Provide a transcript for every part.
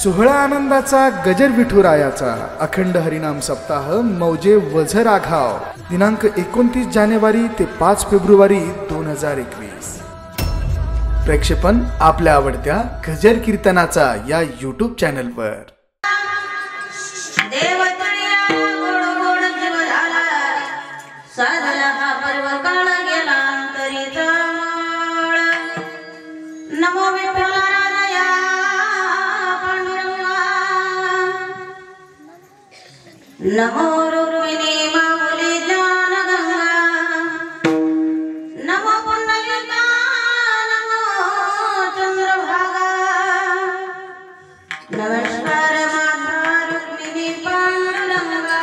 सोहळा आनंदाचा गजर विठुरायाचा अखंड हरिनाम सप्ताह मौजे वझर आघाव दिनांक 29 जानेवारी ते 5 फेब्रुवारी 2021. प्रक्षेपण आपल्या आवडत्या गजर कीर्तनाचा या यूट्यूब चॅनलवर. नमो रुक्मिणी माऊली ज्ञान गंगा, नमो पुंडलिका, नमो चंद्रभागा. नमस्कार माता रुक्मिणी पांडुरंगा,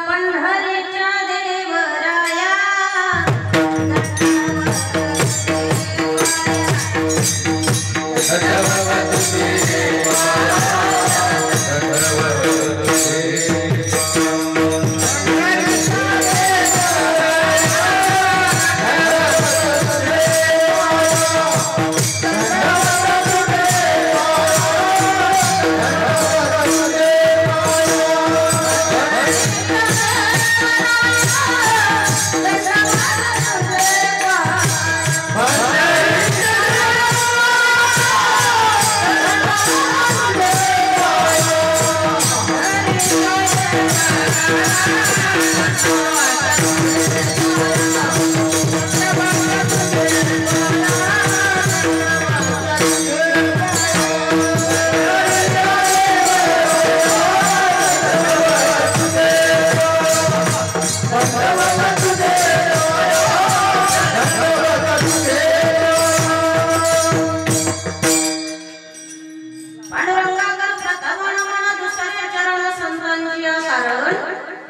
पंढरीच्या देवराया.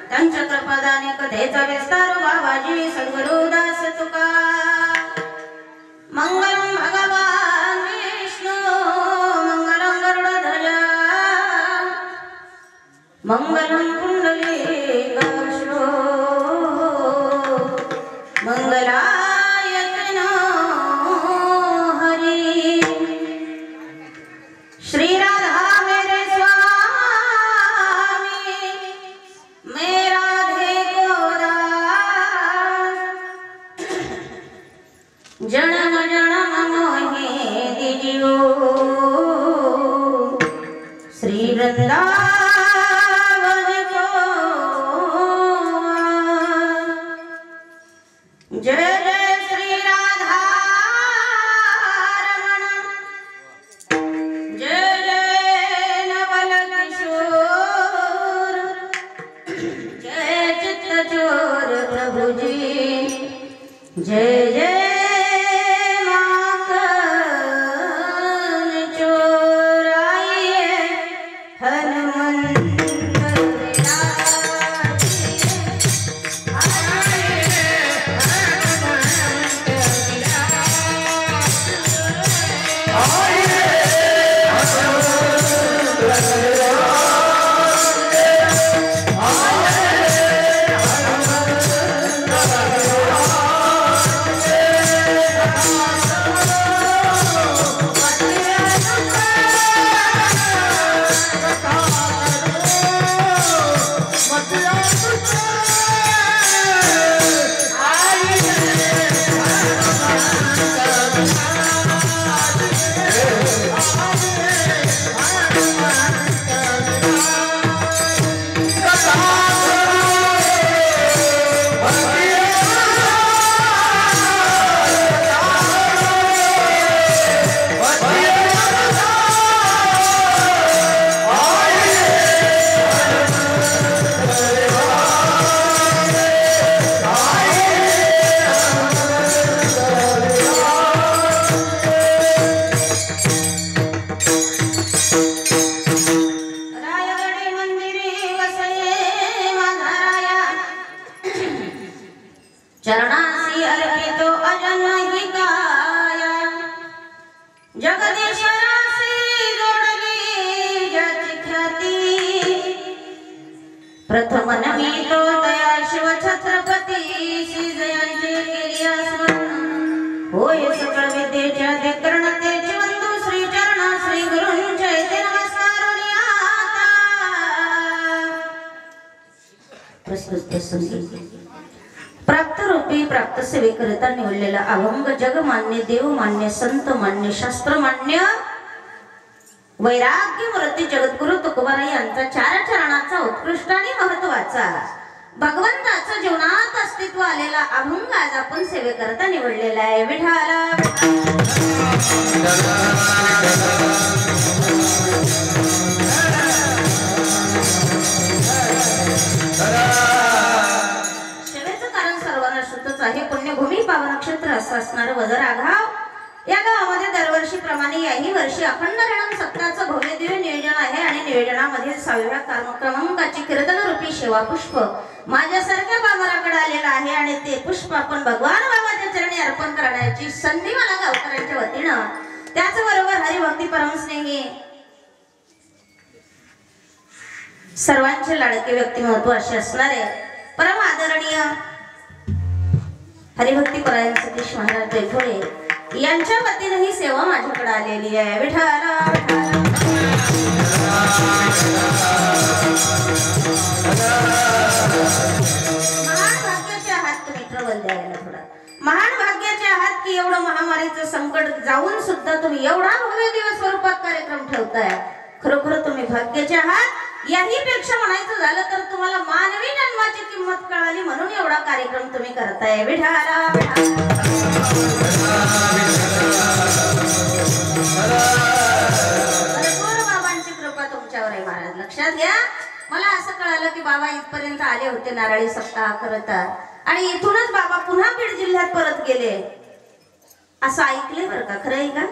त्यांच्या कृपादाने कथेचा विस्तार बाबाजी सद्गुरुदास तुका. मंगलम भगवान विष्णू मंगलम गरुडध्वज, मंगलम पुंडलीकाक्षो, मंगलाय तनो हरि. श्री राधा मेरे जन्म जन्म मोहे दीजियो, श्री वृंदावन को. जय जय श्री राधा रमण, जय जय नवल किशोर, जय चित्त चोर प्रभु जी. जय जय चरणासी अर्पितो अजन ही काया, जगदीश्वरासी जोडली ज्याची ख्याती. प्रथम नमितो दया शिव छत्रपती, श्री जयांचे केलिया स्मरण. होय सकळ विद्येच्या अधिकरणतेचे वंदू, श्री चरणा श्री गुरूंचे ते नमस्कार. ऐकण्याची संधी प्राप्त रूपी प्राप्त सेवेकरिता निवडलेला अभंग जगमान्य देवमान्य संत मान्य शास्त्रमान्य वैराग्य मूर्ती जगद्गुरु तुकोबाराय यांचा चार चरणाचा उत्कृष्ट आणि महत्वाचा भगवंताच्या जीवनात अस्तित्व आलेला अभंग आज आपण सेवेकरिता निवडलेला आहे. विठाला आहे. पुण्यभूमी पावन नक्षत्र असं असणारं वजर आघाव या गावामध्ये दरवर्षी प्रमाणे याही वर्षी अखंड रणम सप्ताहाचं भव्य दिव्य नियोजन आहे आणि नियोजनामध्ये 6व्या क्रमांकाची कीर्तन रूपी सेवा पुष्प माझ्यासारख्या बामराकडे आलेलं आहे आणि ते पुष्प आपण भगवान बाबाच्या चरणी अर्पण करण्याची संधी मला गावकऱ्यांच्या वतीनं त्याचबरोबर हरिभक्ती परमस्नेही सर्वांचे लाडके व्यक्तिमत्व असे असणारे परम आदरणीय हरिभक्ती परायण सतीश महाराज जयफळे यांच्या वतीने ही सेवा माझ्याकडे आलेली आहे. विठाला महान भाग्याचे आहात तुम्ही ट्रबल द्यायला थोडा महान भाग्याचे आहात की एवढं महामारीचं संकट जाऊन सुद्धा तुम्ही एवढा भव्य दिवस स्वरूपात कार्यक्रम ठेवताय. खरोखर तुम्ही भाग्याचे आहात. याही पेक्षा म्हणायचं झालं तर तुम्हाला मानवी जन्माची किंमत कळाली म्हणून एवढा कार्यक्रम तुम्ही करताय. विठाला बाबांची कृपा तुमच्यावर आहे महाराज. लक्षात घ्या. मला असं कळालं की बाबा इथपर्यंत आले होते नारळी सप्ताह करता आणि इथूनच बाबा पुन्हा बीड जिल्ह्यात परत गेले असं ऐकले बरं का. खरं आहे का?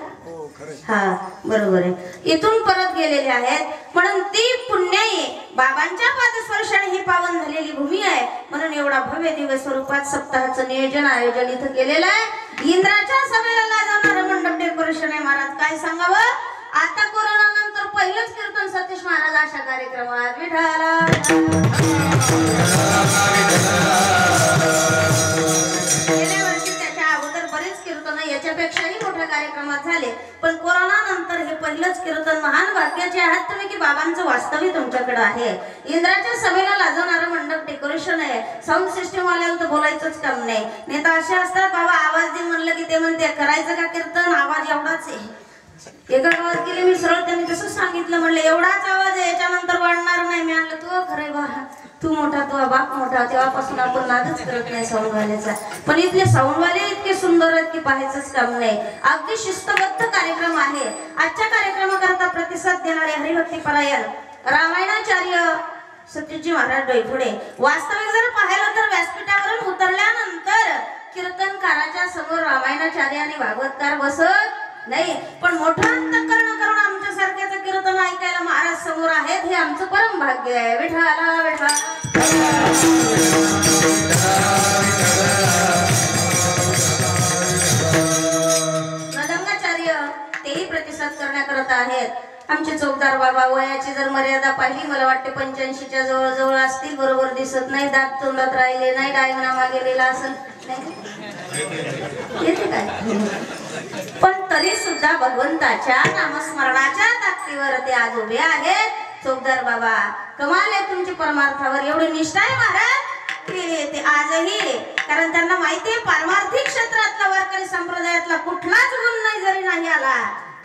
हा बरोबर आहे. इथून परत गेलेले आहेत म्हणून ती पुण्याई बाबांच्या पादस्पर्शाने ही पावन झालेली भूमी आहे म्हणून एवढा भव्य दिवस स्वरूपात सप्ताहाचं नियोजन आयोजन इथं केलेलं आहे. इंद्राच्या सभेला लाजवणारं मंडप डेकोरेशन आहे महाराज. काय सांगावं. आता कोरोना नंतर पहिलंच कीर्तन सतीश महाराज अशा कार्यक्रमात. विठाला गेल्या वर्षी त्याच्या अगोदर बरेच कीर्तन याच्यापेक्षाही मोठ्या कार्यक्रमात झाले पण कोरोना नंतर हे पहिलंच कीर्तन. महान भाग्याचे आहात तुम्ही की बाबांचं वास्तव्य तुमच्याकडे आहे. इंद्राच्या सभेला लाजवणारं मंडप डेकोरेशन आहे. साऊंड सिस्टम वाल्याला तर बोलायचंच काम नाही. नाही तर असे असतात बाबा आवाज दे म्हणलं की ते म्हणते करायचं का कीर्तन आवाज एवढाच आहे. एका गावात गेले मी सरळ त्यांनी तसं सांगितलं म्हणलं एवढाच आवाज आहे याच्यानंतर वाढणार नाही. मी आणलं तू खरंय बा तू मोठा तू बाप मोठा तेव्हापासून आपण नादच करत नाही साऊंडवाल्याचा. पण इथले साऊंडवाले इतके सुंदर आहेत की पाहायचंच काम नाही. अगदी शिस्तबद्ध कार्यक्रम आहे. आजच्या कार्यक्रमाकरता प्रतिसाद देणारे हरिभक्ती परायण रामायणाचार्य सतीशजी महाराज डोईफोडे वास्तविक जर पाहिलं तर व्यासपीठावरून उतरल्यानंतर कीर्तनकाराच्या समोर रामायणाचार्य आणि भागवतकार बसत नाही पण मोठं अंतःकरण करून आमच्या सारख्याचं कीर्तन ऐकायला महाराज समोर आहेत हे आमचं परम भाग्य आहे. विठाला विठा मदंगाचार्य तेही प्रतिसाद करण्याकरता आहेत. आमचे चौकदार बाबा वयाची जर मर्यादा पाहिली मला वाटते 85च्या जवळ जवळ असतील. बरोबर दिसत नाही. दात तोंडात राहिले नाही. डायनामा गेलेला असेल येते काय पण तरी सुद्धा भगवंताच्या नामस्मरणाच्या ताकदीवर ते आज उभे आहेत. चौकदार बाबा कमाल आहे तुमची परमार्थावर एवढी निष्ठा आहे महाराज की ते आजही कारण त्यांना माहिती आहे पारमार्थिक क्षेत्रातला वारकरी संप्रदायातला कुठलाच गुण नाही जरी नाही आला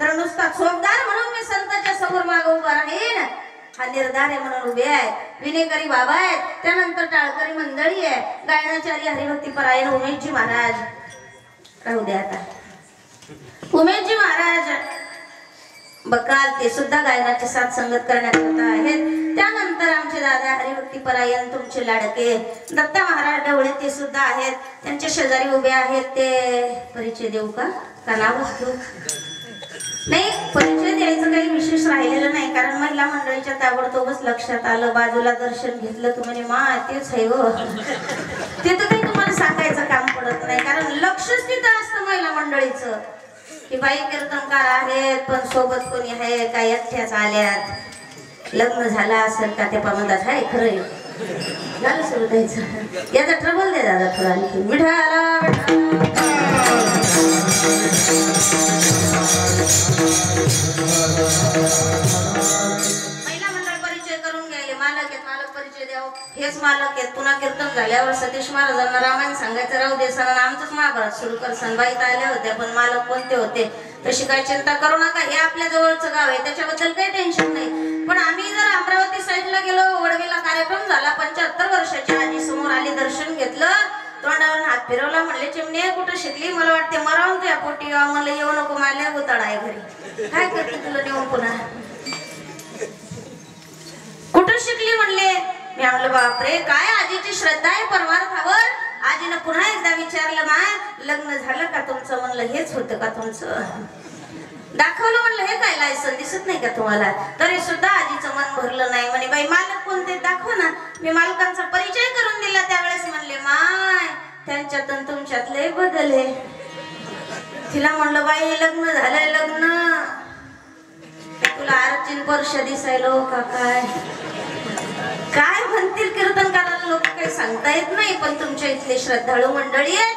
तर नुसता चौकदार म्हणून मी संतांच्या समोर मागे उभा राहीन हा निर्धार आहे म्हणून उभे आहेत. विनेकरी बाबा आहेत. त्यानंतर टाळकरी मंडळी आहे. गायनाचार्य हरिभक्ती परायण उमेशजी महाराज राहू द्या आता. उमेशजी महाराज बकाल ते सुद्धा गायनाची साथ संगत करण्याकरता आहेत. त्यानंतर आमचे दादा हरिभक्ती परायण तुमचे लाडके दत्ता महाराज ढवळे ते सुद्धा आहेत. त्यांच्या शेजारी उभे आहेत. ते परिचय देऊ का नावच घेऊ नाही. परिचय द्यायचं काही विशेष राहिलेलं नाही कारण महिला मंडळीच्या ताबडतोबच लक्षात आलं. बाजूला दर्शन घेतलं तुम्ही मा तेच आहे हो ते तर काही तुम्हाला सांगायचं काम पडत नाही कारण लक्षच तिथं असतं महिला मंडळीचं की बाई कीर्तनकार आहेत पण सोबत कोणी आहे काय एकट्याच आल्यात लग्न झालं असेल का ते पामदात आहे खरंय झालं सुरू द्यायचं. याचा ट्रबल दे दादा थोडा आणखी. विठाला महिला मंडळ परिचय करून घ्यायले. मालक आहेत, मालक परिचय द्यावं. हेच मालक आहेत. पुन्हा कीर्तन झाल्यावर सतीश महाराजांना रामायण सांगायचं राहू दे सण, आमचंच महाभारत सुरू कर. सणबाई तर आल्या होत्या, पण मालक कोणते होते तशी काही चिंता करू नका. हे आपल्या जवळचं गाव आहे, त्याच्याबद्दल काही टेन्शन नाही. पण आम्ही जर अमरावती साईडला गेलो, वडवीला कार्यक्रम झाला, 75 वर्षाची आजी समोर आली, दर्शन घेतलं, तोंडावरून हात फिरवला, म्हणले चिमणे कुठं शिकली? मला वाटते मरावून तुझ्या पोटी मला येऊ नको, मला उताळा आहे घरी. काय करते तुला नेऊन पुन्हा? कुठं शिकली म्हणले. मी म्हणलं बापरे, काय आजीची श्रद्धा आहे परमार्थावर. आजीनं पुन्हा एकदा विचारलं, मा लग्न झालं का तुमचं? म्हणलं हेच होतं का तुमचं? दाखवलं. म्हणलं हे काय लायसन दिसत नाही का तुम्हाला? तरी सुद्धा आजीचं मन भरलं नाही. म्हणे बाई मालक कोणते दाखव ना. मी मालकांचा परिचय करून दिला. त्यावेळेस म्हणले माय त्यांच्यात आणि तुमच्यात लय बदल आहे. तिला म्हणलं बाई लग्न झालंय, लग्न तुला अर्चिन वर्ष दिसायलो का काय? काय म्हणतील कीर्तनकाराला लोक काही सांगता येत नाही. पण तुमच्या इथले श्रद्धाळू मंडळी आहेत.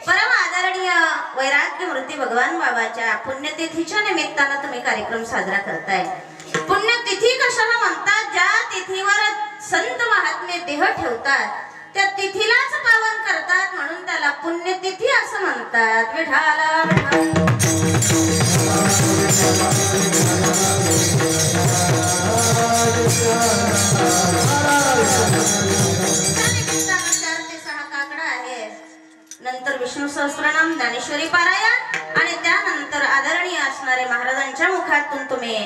परम आदरणीय वैराग्य मूर्ती भगवान बाबाच्या पुण्यतिथीच्या निमित्तानं तुम्ही कार्यक्रम साजरा करताय. पुण्यतिथी कशाला म्हणतात? ज्या तिथीवर संत महात्मे देह ठेवतात त्या तिथीलाच पावन करतात, म्हणून त्याला पुण्यतिथी असं म्हणतात. विठाला नंतर विष्णू सहस्त्रनाम, ज्ञानेश्वरी पारायण आणि त्यानंतर आदरणीय असणारे महाराजांच्या मुखातून तुम्ही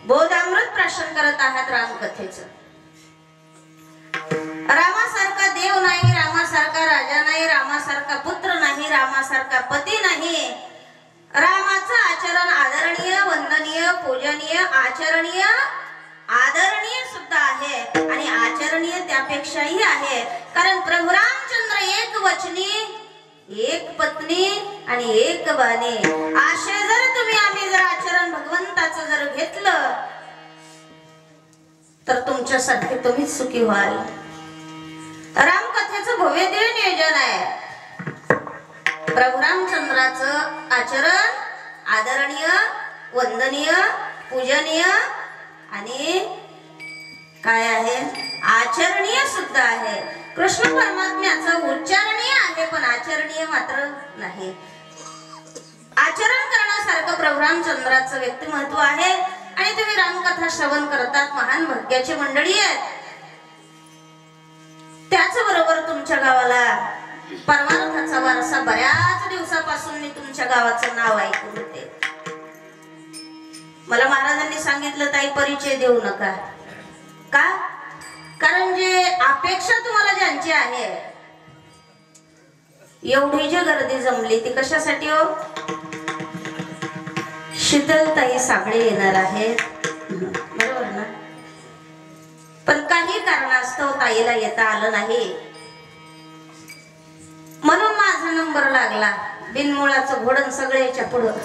बोधामृत प्राशन करत आहात रामकथेचं. रामासारखा देव नाही, रामासारखा राजा नाही, रामासारखा पुत्र नाही, रामासारखा पती नाही. रामाचं आचरण आदरणीय, वंदनीय, पूजनीय, आचरणीय, आदरणीय सुद्धा आहे आणि आचरणीय त्यापेक्षाही आहे. कारण प्रभू रामचंद्र एक वचनी, एक पत्नी आणि एक बाणी. असे जर तुम्ही आम्ही जर आचरण भगवंताचं जर घेतलं तर तुमच्यासाठी तुम्हीच सुखी व्हाल. रामकथेचं भव्य दिव्य नियोजन आहे. प्रभू रामचंद्राचं आचरण आदरणीय, वंदनीय, पूजनीय आणि काय आहे? आचरणीय सुद्धा आहे. कृष्ण परमात्म्याचं उच्चारणीय आहे पण आचरणीय मात्र नाही. आचरण करण्यासारखं प्रभू रामचंद्राचं व्यक्तिमत्व आहे. आणि तुम्ही रामकथा श्रवण करतात, महान भाग्याची मंडळी आहेत. त्याचबरोबर तुमच्या गावाला परमार्थाचा वारसा बऱ्याच दिवसापासून मी तुमच्या गावाचं नाव ऐकून होते. मला महाराजांनी सांगितलं ताई परिचय देऊ नका. का? कारण जे अपेक्षा तुम्हाला ज्यांची आहे, एवढी जी गर्दी जमली ती कशासाठी हो? शीतलताई साबळे येणार आहेत, बरोबर ना? पण काही कारणास्तव ताईला येता आलं नाही, म्हणून माझा नंबर लागला. बिनमुळाचं घोडण सगळ्याच्या पुढं.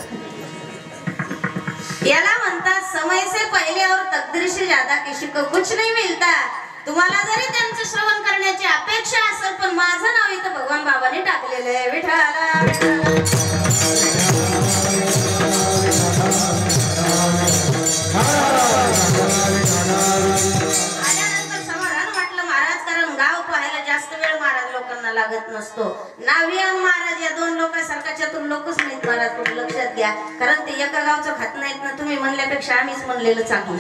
याला म्हणतात समय से पहले और तकदीर से ज्यादा किसी को कुछ नहीं मिलता. तुम्हाला जरी त्यांचं श्रवण करण्याची अपेक्षा असेल पण माझं नाव इथं भगवान बाबांनी टाकलेलं आहे. विठाला आल्यानंतर समाधान वाटलं महाराज. कारण गाव पाहायला जास्त वेळ महाराज लोकांना लागत नसतो. नावी आणि महाराज या दोन लोकांसारखा चतुर लोकच नाहीत महाराज, कुठे लक्षात घ्या. कारण ते एका गावचं खात नाहीत ना. तुम्ही म्हणल्यापेक्षा आम्हीच म्हणलेलं चांगलं.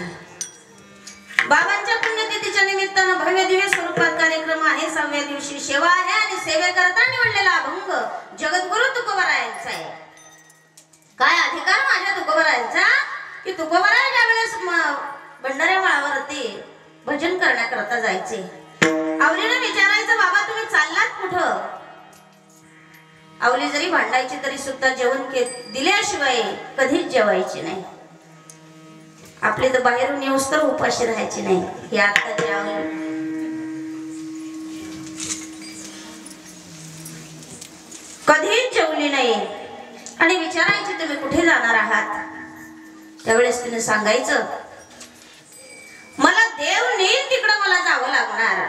बाबांच्या पुण्यतिथीच्या निमित्तानं भव्य दिव्य स्वरूपात कार्यक्रम आहे. 6व्या दिवशी सेवा आहे आणि सेवेकरता निवडलेला अभंग जगद्गुरु तुकोबरायांचा आहे. काय अधिकार माझ्या तुकोबरायांचा की तुकोबराय ज्यावेळेस भंडाऱ्या माळावरती भजन करण्याकरता जायचे, आवलीने विचारायचं बाबा तुम्ही चाललात कुठं? आवली जरी भांडायची तरी सुद्धा जेवण दिल्याशिवाय कधीच जेवायची नाही. आपले तर बाहेरून येऊस तर उपाशी राहायची नाही. हे आत्ताची आवली कधीच जेवली नाही. आणि विचारायची तुम्ही कुठे जाणार आहात? त्यावेळेस तिने सांगायचं मला देव नेईल तिकडं मला जावं लागणार.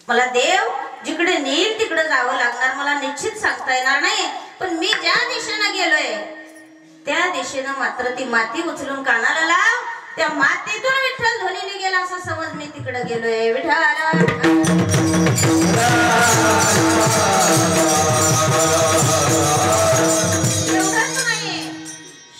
मला देव जिकडे नेईल तिकडे जावं लागणार. मला निश्चित सांगता येणार नाही. पण मी ज्या दिशेनं गेलोय त्या दिशेनं मात्र ती माती उचलून कानाला लाव. त्या मातीतून विठ्ठल ध्वनीने गेला असं समज मी तिकडे गेलोय. विठ्ठल एवढंच नाही,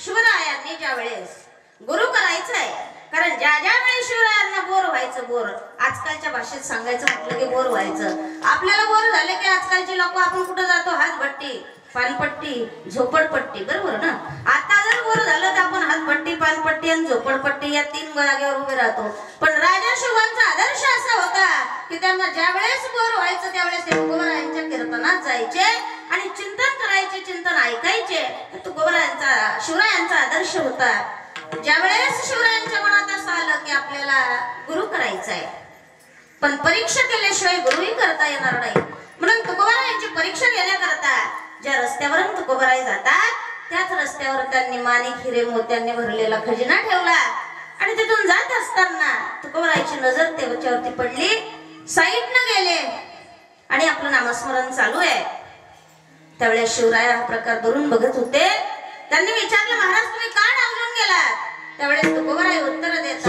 शिवरायांनी ज्या वेळेस गुरु करायचंय, कारण ज्या ज्या वेळेस शिवरायांना बोर व्हायचं, बोर आजकालच्या भाषेत सांगायचं म्हटलं की बोर व्हायचं. आपल्याला बोर झाले की आजकालचे लोक आपण कुठं जातो, हातभट्टी, पानपट्टी, झोपडपट्टी, बरोबर ना. आता जर बोर झालं तर आपण हातभट्टी, पानपट्टी आणि झोपडपट्टी या 3 जागेवर उभे राहतो. पण राजा शिवांचा आदर्श असा होता की त्यांना ज्या वेळेस बोर व्हायचं त्यावेळेस ते तुकोबरायांच्या कीर्तनात जायचे आणि चिंतन करायचे, चिंतन ऐकायचे. तुकोबरायांचा, शिवरायांचा आदर्श होता. ज्या वेळेस शिवरायांच्या मनात असं आलं की आपल्याला गुरु करायचा आहे, पण परीक्षा केल्याशिवाय गुरुही करता येणार नाही, म्हणून तुकोबरायांची परीक्षा घेण्याकरता ज्या रस्त्यावरून तुकोबराय जातात त्याच रस्त्यावर त्यांनी माणिक, हिरे, मोत्यांनी भरलेला खजिना ठेवला. आणि तिथून जात असताना तुकोबरायची नजर त्याच्यावरती पडली. साईडनं गेले आणि आपलं नामस्मरण चालू आहे. त्यावेळेस शिवराय हा प्रकार धरून बघत होते. त्यांनी विचारलं, महाराज तुम्ही का डावलून गेलात? त्यावेळेस तुकोबराय उत्तर देतात,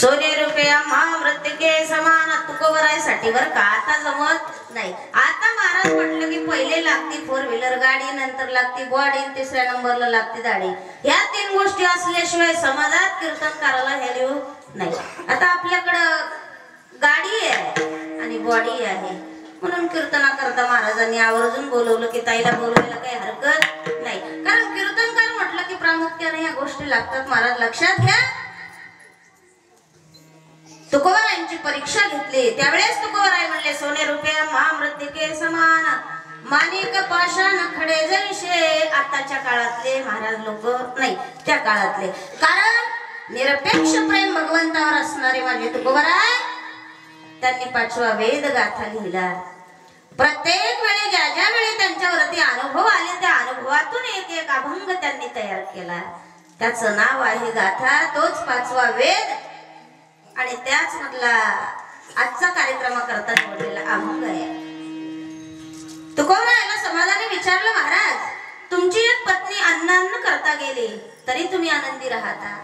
सोने रुपया महामृत्तिके समान. तुकोबरायसाठी बर का आता जमत नाही. आता महाराज म्हटलं की पहिले लागती 4 व्हीलर गाडी, नंतर लागती बॉडी, तिसऱ्या नंबरला लागती दाढी. ह्या 3 गोष्टी असल्याशिवाय समाजात कीर्तनकाराला व्हॅल्यू नाही. आता आपल्याकडं गाडी आहे आणि बॉडी आहे, म्हणून कीर्तनाकरता महाराजांनी आवर्जून बोलवलं की ताईला बोलवायला काही हरकत नाही, कारण कीर्तनकार म्हटलं की प्रामुख्याने ह्या गोष्टी लागतात. महाराज लक्षात घ्या. तुकोबरायांची परीक्षा घेतली. त्यावेळेस तुकोबराय म्हणले, सोने रुपया महामृत्तिके समान, माणिक पाषाण खडे जैसे. आताच्या काळातले महाराज लोक नाही, त्या काळातले, कारण निरपेक्ष प्रेम भगवंतावर असणारे माझे तुकोबराय, त्यांनी 5वा वेद गाथा लिहिला. प्रत्येक वेळी ज्या ज्या वेळी त्यांच्यावरती अनुभव आले त्या अनुभवातून एक एक अभंग त्यांनी तयार केला. त्याचं नाव आहे गाथा, तोच 5वा वेद आणि त्याच मधला आजचा कार्यक्रमाकरता निवडलेला अभंग आहे. तुकोबरायाला समाजाने विचारलं, महाराज तुमची एक पत्नी अन्न करता गेली तरी तुम्ही आनंदी राहता,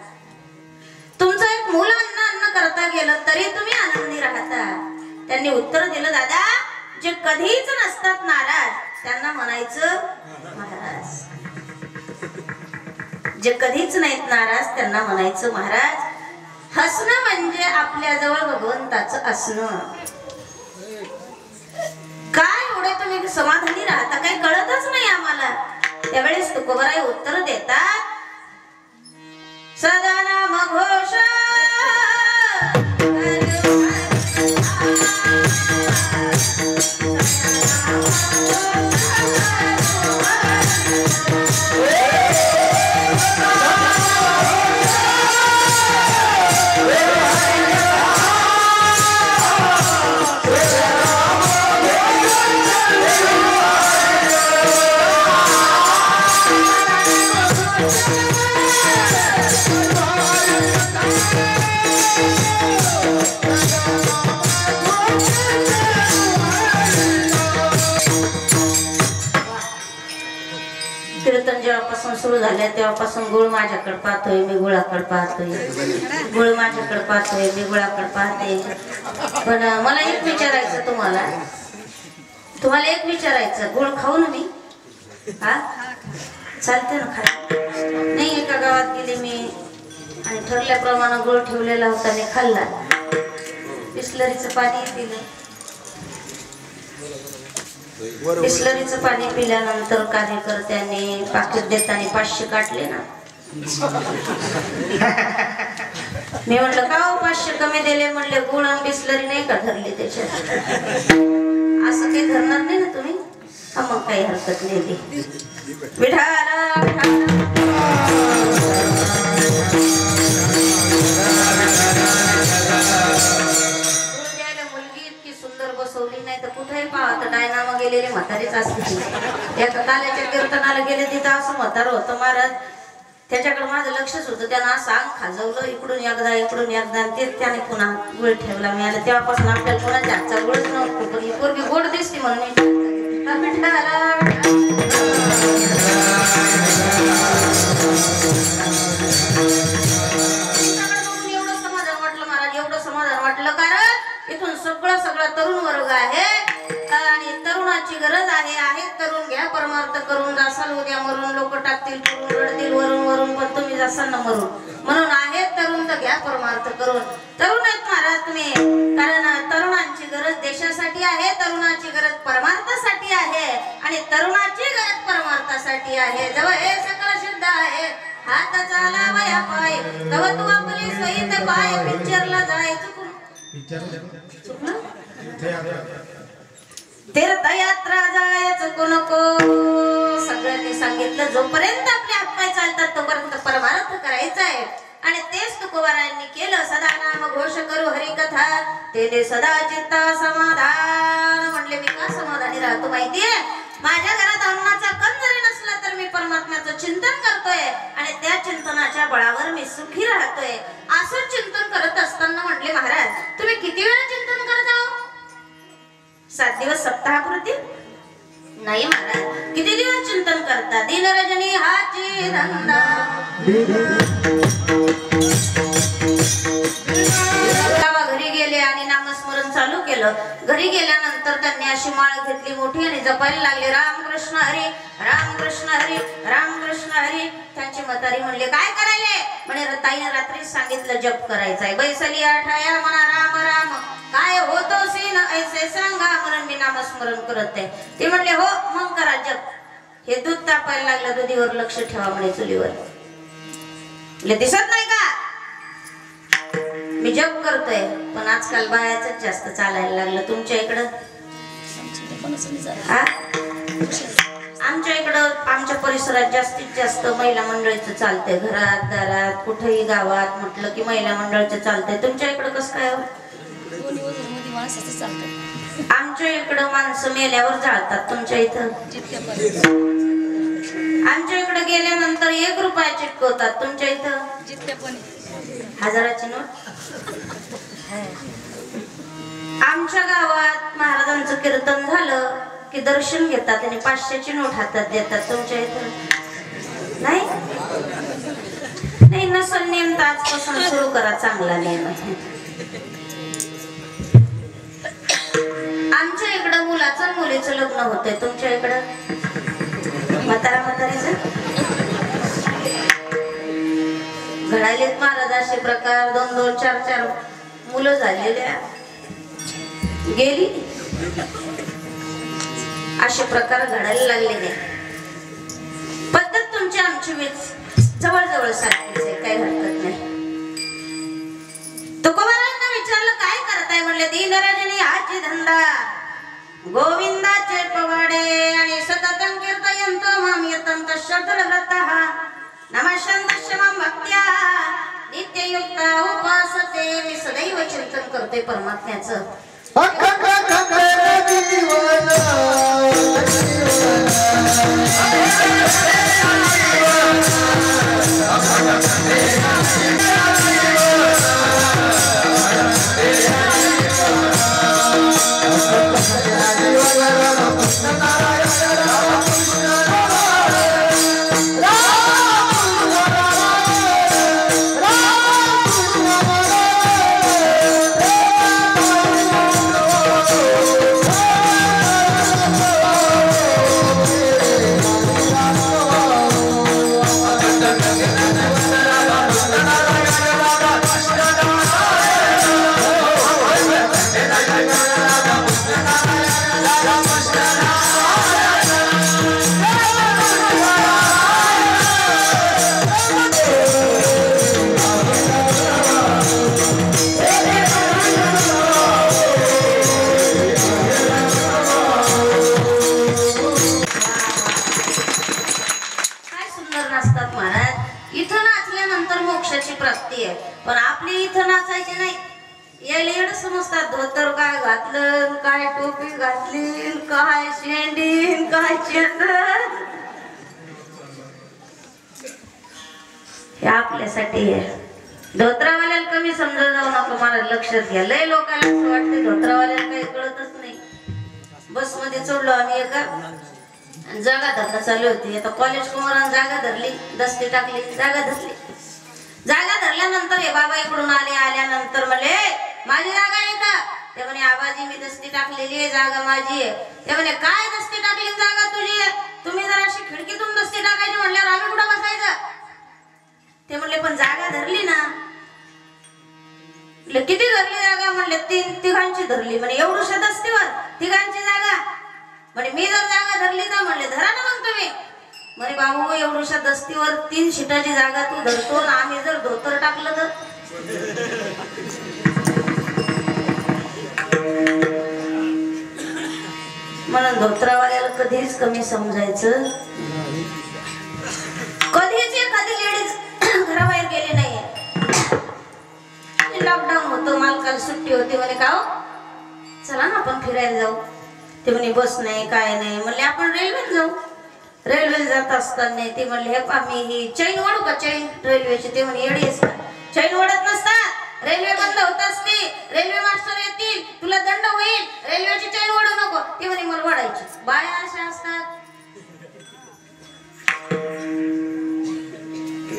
तुमचं एक मूल अन्न करता गेलं तरी तुम्ही आनंदी राहता. त्यांनी उत्तर दिलं, दादा जे कधीच नसतात नाराज त्यांना म्हणायचं महाराज, जे कधीच नाहीत नाराज त्यांना म्हणायचं महाराज. हसणं म्हणजे आपल्या जवळ भगवंताचं असणं. काय एवढे तुम्ही समाधानी राहता, काही कळतच नाही आम्हाला. त्यावेळेस तुकोबराय उत्तर देतात, सदा नाम घोष जेव्हापासून सुरू झाल्या तेव्हापासून गुळ माझ्याकडे पाहतोय, मी गुळाकडे पाहतोय, गुळ माझ्याकडे पाहतोय, मी गुळाकडे पाहते. पण मला एक विचारायचं तुम्हाला एक विचारायचं, गुळ खाऊ ना मी? हा चालते ना खाय? नाही, एका गावात गेले मी आणि ठरल्याप्रमाणे गुळ ठेवलेला होता, मी खाल्ला. बिस्लरीचं पाणी पिलं. बिस्लरीचं पाणी पिल्यानंतर कार्यकर्त्याने पाकिट देताना 500 काटले ना. मी म्हटलं का 500 कमी दिले? म्हणले गुळ आणि बिस्लरी नाही का धरली त्याच्यात? असं काही धरणार नाही ना तुम्ही? हा मग काही हरकत नाही. बसवली नाही तर कुठेही पाहत डायनामा गेलेले म्हातारीच असते. एका काल्याच्या कीर्तनाला गेले तिथं असं म्हातारं होतं महाराज. त्याच्याकडे माझं लक्षच होतं. त्यानं असं अंग खाजवलं, इकडून एकदा तेच त्याने पुन्हा गुळ ठेवला. मी आलं तेव्हापासून आपल्याला कोणाच्या हातचा गुळच नव्हतो, पण ही पोरगी गोड दिसते म्हणून सगळं तरुण वर्ग आहे आणि तरुणाची गरज आहे तरुण घ्या परमार्थ करून जासाल उद्या मरून लोक टाकतील करून रडतील वरून पण तुम्ही जासाल ना मरून म्हणून आहे तरुण तर घ्या परमार्थ करून तरुण आहेत महाराज तुम्ही कारण तरुणांची गरज देशासाठी आहे तरुणाची गरज परमार्थासाठी आहे आणि तरुणाची गरज परमार्थासाठी आहे जेव्हा हे सकल शुद्ध आहे हात चाला वया पाय तेव्हा तू आपली सहित पाय पिक्चरला जाय चुकून तीर्थयात्रा जायचं नको सगळ्यांनी सांगितलं जोपर्यंत आपले हातपाय चालतात तोपर्यंत परमार्थ करायचा आहे आणि तेच तुकोबारायांनी केलं सदा नाम घोष करू हरिकथा ते सदा चित्ता समाधान म्हणले मी का समाधानी राहतो माहितीये माझ्या घरात अन्नाचा कण जरी नसला तर मी परमात्म्याचं चिंतन करतोय आणि त्या चिंतनाच्या बळावर मी सुखी राहतोय असं चिंतन करत असताना म्हटले महाराज तुम्ही किती वेळा चिंतन करत आहो 7 दिवस सप्ताहापुरती नाही महाराज किती दिवस चिंतन करता दिन रजनी हाची धंदा घरी गेले आणि नामस्मरण चालू केलं घरी गेल्यानंतर त्यांनी अशी माळ घेतली मोठी आणि जपायला लागले रामकृष्ण हरी रामकृष्ण हरी रामकृष्ण हरी त्यांची म्हातारी म्हणले काय करायले म्हणे ताईने रात्री सांगितलं जप करायचंय बैसली आठाया म्हणा राम राम काय होतो सीन ऐसे सांगा म्हणून मी नामस्मरण करत आहे ते म्हणले हो मग करा जप हे दूध तापायला लागलं दुधीवर लक्ष ठेवा म्हणे चुलीवर दिसत नाही का मी जप करतोय पण आजकाल बायाच जास्त चालायला लागलं तुमच्या इकडं आमच्या इकडं आमच्या परिसरात जास्तीत जास्त महिला मंडळीचं चालतंय घरात दारात कुठेही गावात म्हटलं की महिला मंडळीचं चालतंय तुमच्या इकडं कसं काय आमच्या इकडं माणसं मेल्यावर जाळतात तुमच्या इथं आमच्या इकडे गेल्यानंतर 1 रुपया चिटकवतात तुमच्या इथं 1000ची नोट आमच्या गावात महाराजांचं कीर्तन झालं की दर्शन घेतात आणि 500ची नोट हातात देतात तुमच्या इथं नाही नसल नेम तर आजपासून सुरू करा चांगला नेम आमच्या इकडं मुलाचं मुलीचं लग्न होतंय तुमच्या इकडं म्हातारीचं घडायलेत महाराज असे प्रकार 2-2 4-4 मुलं झालेल्या गेली असे प्रकार घडायला लागलेले पद्धत तुमची आमची जवळ सारखीच आहे काही हरकत नाही तुकोबारांना विचारलं काय करताय म्हणले दीनरजनी हाची धंदा गोविंदाचे पवाडे आणि सततं कीर्तयन्तो मां यतन्त श्रद्धल व्रतः नमः भक्त्या नित्ययुक्त उपासते मी सदैव चिंतन करते परमात्म्याचं पण आपली इथं नाचायचे नाही यायला एवढं समजतात धोतर काय घातलं काय टोपी घातली काय शेंडी काय चंदन हे आपल्यासाठी आहे धोत्रावाल्याला कमी समजा जाऊ नका मला लक्षात घ्या लय लोकांना असं वाटतं धोत्रावाल्याला काही कळतच नाही बस मध्ये चढलो आम्ही एका जागा धरणं चालू होती आता कॉलेज कुमारांनी जागा धरली दस्ती टाकली जागा धरली जागा धरल्यानंतर हे बाबा इकडून आल्यानंतर म्हणले माझी जागा आहे का ते म्हणे आबाजी मी दस्ती टाकलेली आहे, जागा माझी आहे. ते म्हणे काय दस्ती टाकली जागा तुझी आहे? तुम्ही जर अशी खिडकीतून दस्ती टाकायची म्हणल्यावर आम्ही कुठं बसायचं? ते म्हणले पण जागा धरली ना. किती धरली जागा? म्हणले तिघांची धरली. म्हणे एवढूशा दस्तीवर तिघांची जागा? म्हणे मी जर जागा धरली तर म्हणले धरा ना मग तुम्ही. म्हणे बाबू एवढूशा दस्तीवर 3 शिटाची जागा तू धरतो ना, आम्ही जर धोतर टाकलं तर? म्हणून धोत्रावाल्याला कधीच कमी समजायचं. कधी लेडीज घराबाहेर गेले नाहीये. लॉकडाऊन होतं, मालकाला सुट्टी होती. म्हणे का हो चला ना आपण फिरायला जाऊ. ते म्हणे बस नाही काय नाही. म्हणले आपण रेल्वेने जाऊ. रेल्वेने जात असताना ते म्हणले हे आम्ही ही चैन ओढू का? चैन रेल्वेची. ते म्हणे येडी आहेस का? चैन ओढत नसतात, रेल्वे बंद होत असते, रेल्वे मास्टर येतील, तुला दंड होईल, रेल्वेची चैन ओढू नको. ते म्हणे मला ओढायची. बाया अशा असतात,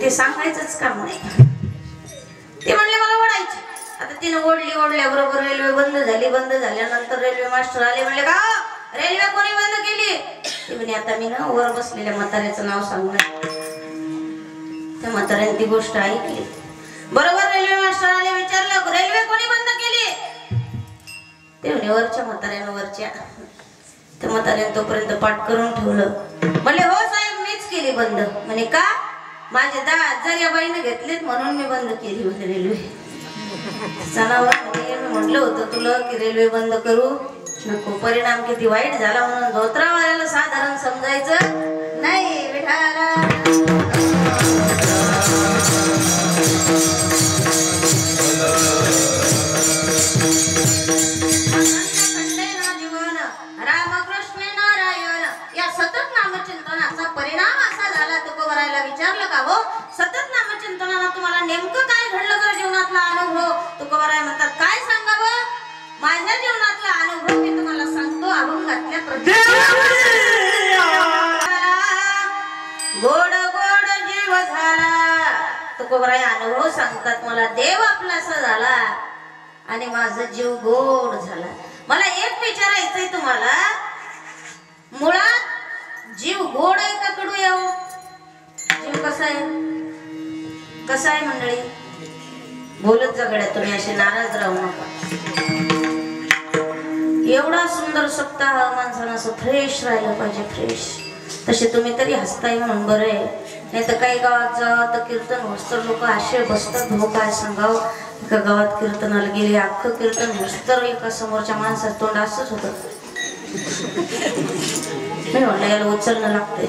ते सांगायचंच काम नाही. ते म्हणले मला ओढायची. आता तिने ओढल्याबरोबर रेल्वे बंद झाली. बंद झाल्यानंतर रेल्वे मास्टर आले. म्हणले का रेल्वे कोणी बंद केली? ते म्हणे आता मी ना वर बसलेल्या म्हाताऱ्याचं नाव सांगणार. त्या म्हाताऱ्याने ती गोष्ट ऐकली. बरोबर रेल्वे मास्टर आले, विचारलं रेल्वे कोणी बंद केली? ते म्हणे वरच्या म्हाताऱ्यानं. वरच्या. त्या म्हाताऱ्याने तोपर्यंत पाठ करून ठेवलं. म्हणले हो साहेब मीच केली बंद. म्हणे का? माझे 10 हजार या बाईने घेतलेत म्हणून मी बंद केली होती रेल्वे. सणावर म्हटलं होतं तुला की रेल्वे बंद करू नको. परिणाम किती वाईट झाला. म्हणून धोत्रावाल्याला साधारण समजायचं नाही. विठाला रामकृष्ण नारायण या सतत नामचिंतनाचा परिणाम असा झाला. तुकोबरायला विचारलं का हो सतत नामचिंतनाला तुम्हाला नेमकं काय घडलं बरं जीवनातला अनुभव? तुकोबराय म्हणतात काय सांगावं? माझ्या जीवनातला अनुभव मी तुम्हाला सांगतो. अभंगातल्या गोड गोड जीव झाला. तुकोबराय अनुभव सांगतात मला देव आपलासा झाला आणि माझा जीव गोड झाला. मला एक विचारायचंय तुम्हाला, मुळात जीव गोड आहे का कडू आहे? जीव कसा आहे? कसा आहे मंडळी? बोलत जगड्या तुम्ही, असे नाराज राहू नका. एवढा सुंदर सप्ताह माणसानं असं फ्रेश राहिलं पाहिजे. फ्रेश. तसे तुम्ही तरी हसताय म्हणून बरं आहे. नाही तर काही गावात जा तर कीर्तन होस्तर लोक असे बसतात. हो काय सांगाव. एका गावात कीर्तनाला गेले, अख्खं कीर्तन होस्तर एका समोरच्या माणसाचं तोंड असंच होतं. नाही म्हणलं याला उचलणं लागतंय.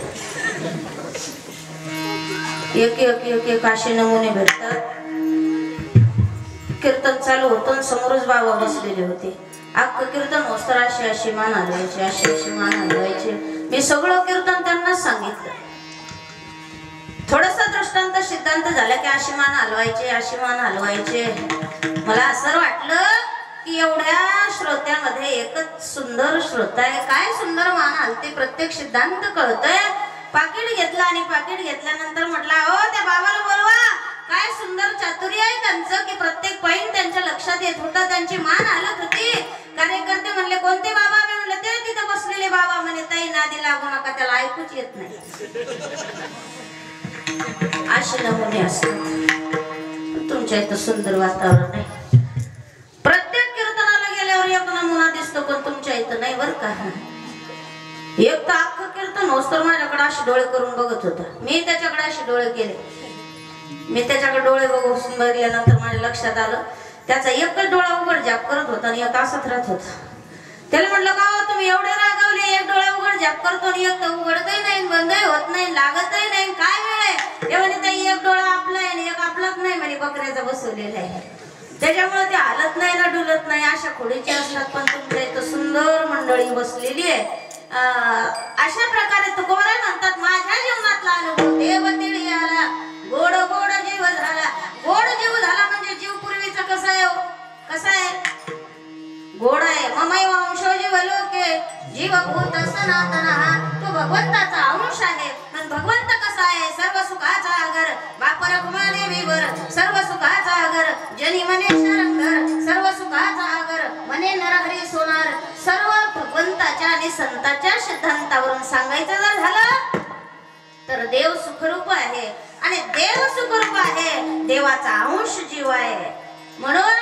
एक असे नमुने भेटतात. कीर्तन चालू होतं, समोरच बाबा बसलेले होते. अख्खं कीर्तन होस्तर अशी मान हलवायचे, अशी मान हलवायचे. मी सगळं कीर्तन त्यांना सांगितलं. थोडासा दृष्टांत सिद्धांत झाला की अशी मान हलवायचे. मला असं वाटलं की एवढ्या श्रोत्यामध्ये एकच सुंदर श्रोता आहे. काय सुंदर मान हलते, प्रत्येक सिद्धांत कळतोय. पाकिट घेतला आणि पाकिट घेतल्यानंतर म्हटलं हो त्या बाबाला बोलवा. काय सुंदर चातुर्य आहे त्यांचं की प्रत्येक पॉइंट त्यांच्या लक्षात येत होता. त्यांची मान हलत होती. कार्यकर्ते म्हणले कोणते बाबा? मी म्हणले ते तिथे बसलेले बाबा. म्हणे ताई नादी लागू नका, त्याला ऐकूच येत नाही. असे नमुने असतात. तुमच्या इथं सुंदर वातावरण आहे. प्रत्येक कीर्तनाला गेल्यावर एक नमुना दिसतो, पण तुमच्या इथं नाही बरं का. एक तर अख्खं कीर्तन होस्तर माझ्याकडे अशी डोळे करून बघत होता. मी त्याच्याकडे अशी डोळे केले. मी त्याच्याकडे डोळे बघून बघितल्यानंतर माझ्या लक्षात आलं त्याचा एकच डोळा उघड जाप करत होता आणि एक असाच राहत होता. त्याला म्हटलं का तुम्ही एवढे रागावले, एक डोळा उघड जाप करतो आणि एक तर उघडतही नाही, बंदही होत नाही, लागतही नाही, काय वेळ आहे? ते म्हणे ताई एक डोळा आपला आहे आणि एक आपलाच नाही म्हणे, बकऱ्याचा बसवलेला आहे. त्याच्यामुळे ते हालत नाही ना डुलत नाही, अशा खोडीचे असतात. पण तुमच्या इथं सुंदर मंडळी बसलेली आहे. अशा प्रकारे तुकोबराय म्हणतात माझ्या जीवनातला अनुभव देव तिळी आला, गोड गोड जीव झाला. गोड जीव झाला म्हणजे जीव पूर्वीचा कसा आहे? कसा आहे? गोड आहे. ममैव अंशो जीव लोके जीवभूत सनातनः. तो भगवंताचा अंश आहे. पण भगवंत कसा आहे? सर्व सुखाचा आगर बाप रखुमादेवीवर, सर्व सुखाचा आगर जनी मने शरणधर, सर्व सुखाचा आगर मने हे नरहरी सोनार सर्व भगवंताच्या आणि संतांच्या सिद्धांतावरून सांगायचं जर झालं तर देव सुखरूप आहे आणि देव सुखरूप आहे, देवाचा अंश जीव आहे. म्हणून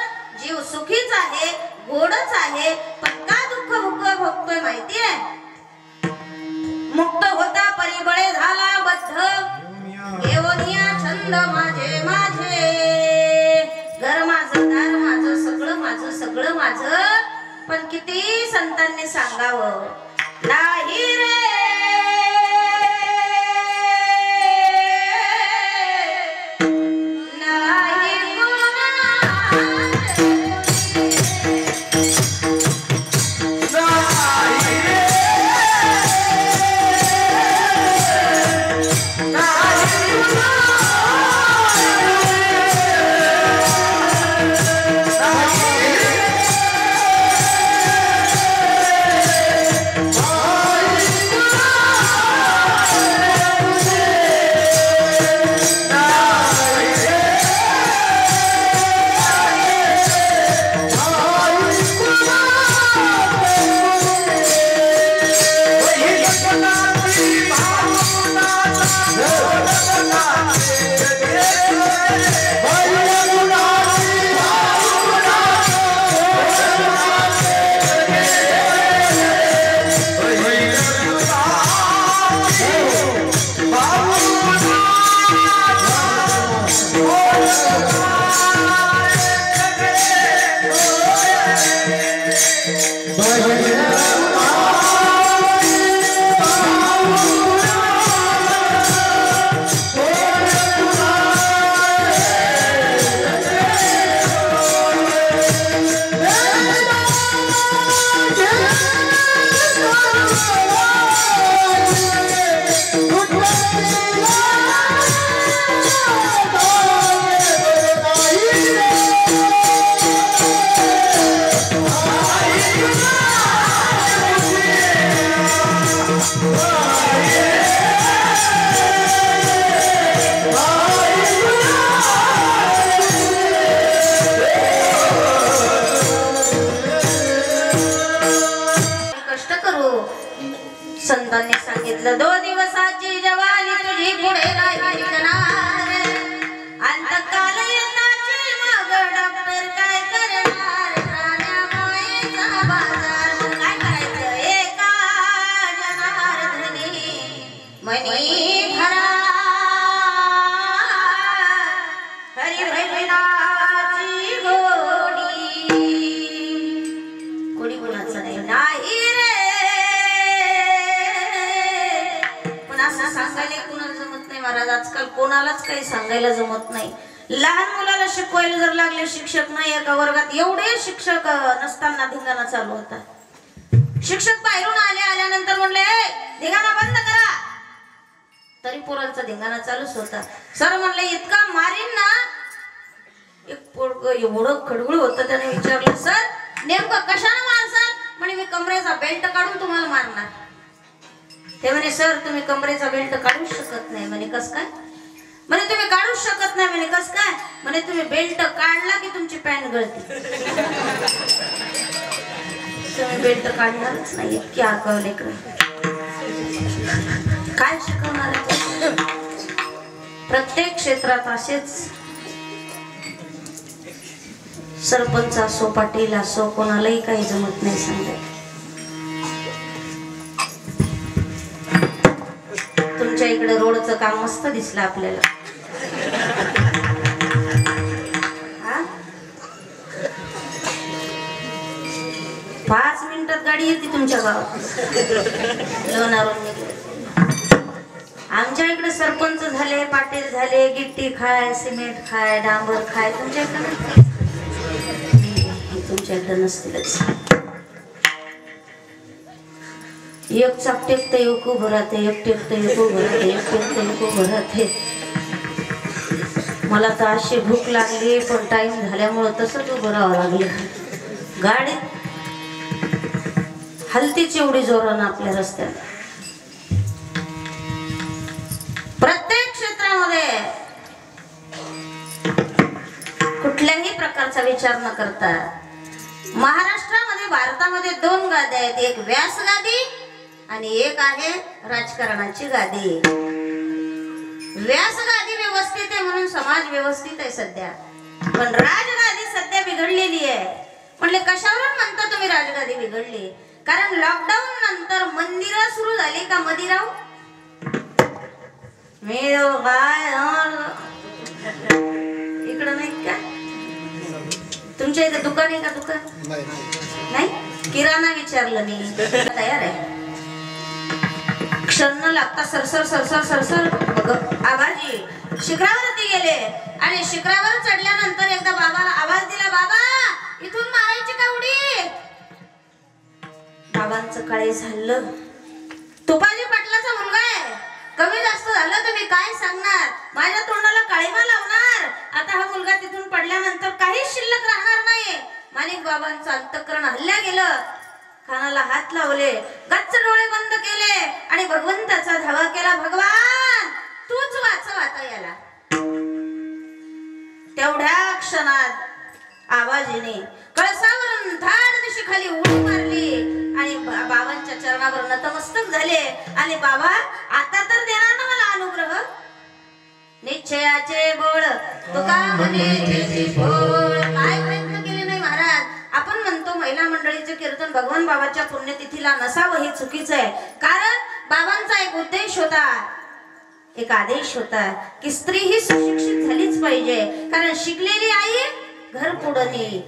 जीव सुखीच आहे, गोडच आहे, पण का दुःख भोगतोय माहितीये? मुक्त होता परिबळे झाला बद्ध, येवनिया छंद माझे माझे, घर माझं दार माझं सगळं माझं. पण किती संतांनी सांगावं नाही रे संतांनी सांगितलं 2 दिवसाची जवानी तुझी पुढे राहणार, अंतकाल यंदाची मग डॉक्टर काय करणार, प्राण्या मायेचा बाजार मग काय करायचं एका जनार्दनी मनी भरा हरी भजनाची गोडी. कोणी कोणाचं नाही रे, सांगायला कोणाला जमत नाही महाराज. आजकाल कोणालाच काही सांगायला जमत नाही. लहान मुलाला शिकवायला जर लागले शिक्षक नाही एका वर्गात, एवढे शिक्षक नसताना धिंगाणा चालू होता. शिक्षक बाहेरून आल्यानंतर म्हणले धिंगाणा बंद करा, तरी पोरांचा धिंगाणा चालूच होता. सर म्हणले इतका मारीन ना. एक पोरग एवढं खडगुळ होतं, त्याने विचारलं सर नेमकं कशाने मारसाल? म्हणे मी कमरेचा बेल्ट काढून तुम्हाला मारणार. ते म्हणे सर तुम्ही कमरेचा बेल्ट काढूच शकत नाही. म्हणे कस काय? म्हणे तुम्ही काढूच शकत नाही. म्हणे कस काय? म्हणे तुम्ही बेल्ट काढला की तुमची पॅन्ट गळते. तुम्ही बेल्ट काढणारच नाही. इतकी आगाऊ लेकरं, काय शिकवणार आहे? प्रत्येक क्षेत्रात असेच सरपंच असो पाटील असो कोणालाही काही जमत नाही सांगायला. तुमच्या इकडे रोडचं काम मस्त दिसलं आपल्याला. 5 मिनिटात गाडी येते तुमच्या गावात. लोणावळून निघले. आमच्या इकडे सरपंच झाले, पाटील झाले, गिट्टी खाय, सिमेंट खाय, डांबर खाय. तुमच्या इकडे तुमच्या इकडे नसतीलच. एक चाकटेक तर एक उभं राहते, एक टेक तर एक उभं राहते, एक टेक तर एक उभं राहते. मला तर अशी भूक लागली, पण टाइम झाल्यामुळं तसंच उभं राहावं लागलं. गाडी हलतीच एवढी जोरानं आपल्या रस्त्यात. प्रत्येक क्षेत्रामध्ये कुठल्याही प्रकारचा विचार न करता महाराष्ट्रामध्ये भारतामध्ये 2 गाद्या आहेत, एक व्यास गादी आणि एक आहे राजकारणाची गादी. व्यास गादी व्यवस्थित आहे म्हणून समाज व्यवस्थित आहे सध्या, पण राजगादी सध्या बिघडलेली आहे. म्हणले कशावरून म्हणता तुम्ही राजगादी बिघडली? कारण लॉकडाऊन नंतर मंदिरं सुरू झाली का मदिराव? मी काय इकडं नाही का? तुमच्या इथे दुकान आहे का? दुकान नाही. किराणा विचारलं मी, तयार आहे. क्षण न लागता सरसर सरसर सरसर आबाजी शिखरावरती गेले आणि शिखरावर चढल्यानंतर एकदा बाबाला आवाज दिला, बाबा इथून मारायची का उडी? बाबांचं काळे झालं. तुपाजी पाटलाचा मुलगा आहे, कमी जास्त झालं तर मी काय सांगणार? माझ्या तोंडाला काळीमा लावणार. आता हा मुलगा तिथून पडल्यानंतर काहीच शिल्लक राहणार नाही. माणिक बाबांचं अंतःकरण हल्ल्या गेलं. कानाला हात लावले, गच्च डोळे बंद केले आणि भगवंताचा धावा केला, भगवान तूच वाचव आता याला. तेवढ्या क्षणात आवाजीने कळसावरून धाड दिशी खाली उडी मारली आणि बाबांच्या चरणावर नतमस्तक झाले. आणि बाबा आता तर देणार ना मला अनुग्रह? निश्चयाचे बोळ तुका म्हणे त्याची बोळ. काय प्रयत्न केले नाही महाराज. आपण म्हणतो महिला मंडळीचे कीर्तन भगवान बाबाच्या पुण्यतिथीला नसावं हे चुकीचं आहे. कारण बाबांचा एक उद्देश होता, एक आदेश होता की स्त्री ही सुशिक्षित झालीच पाहिजे. कारण शिकलेली आई घर पुढं नेई.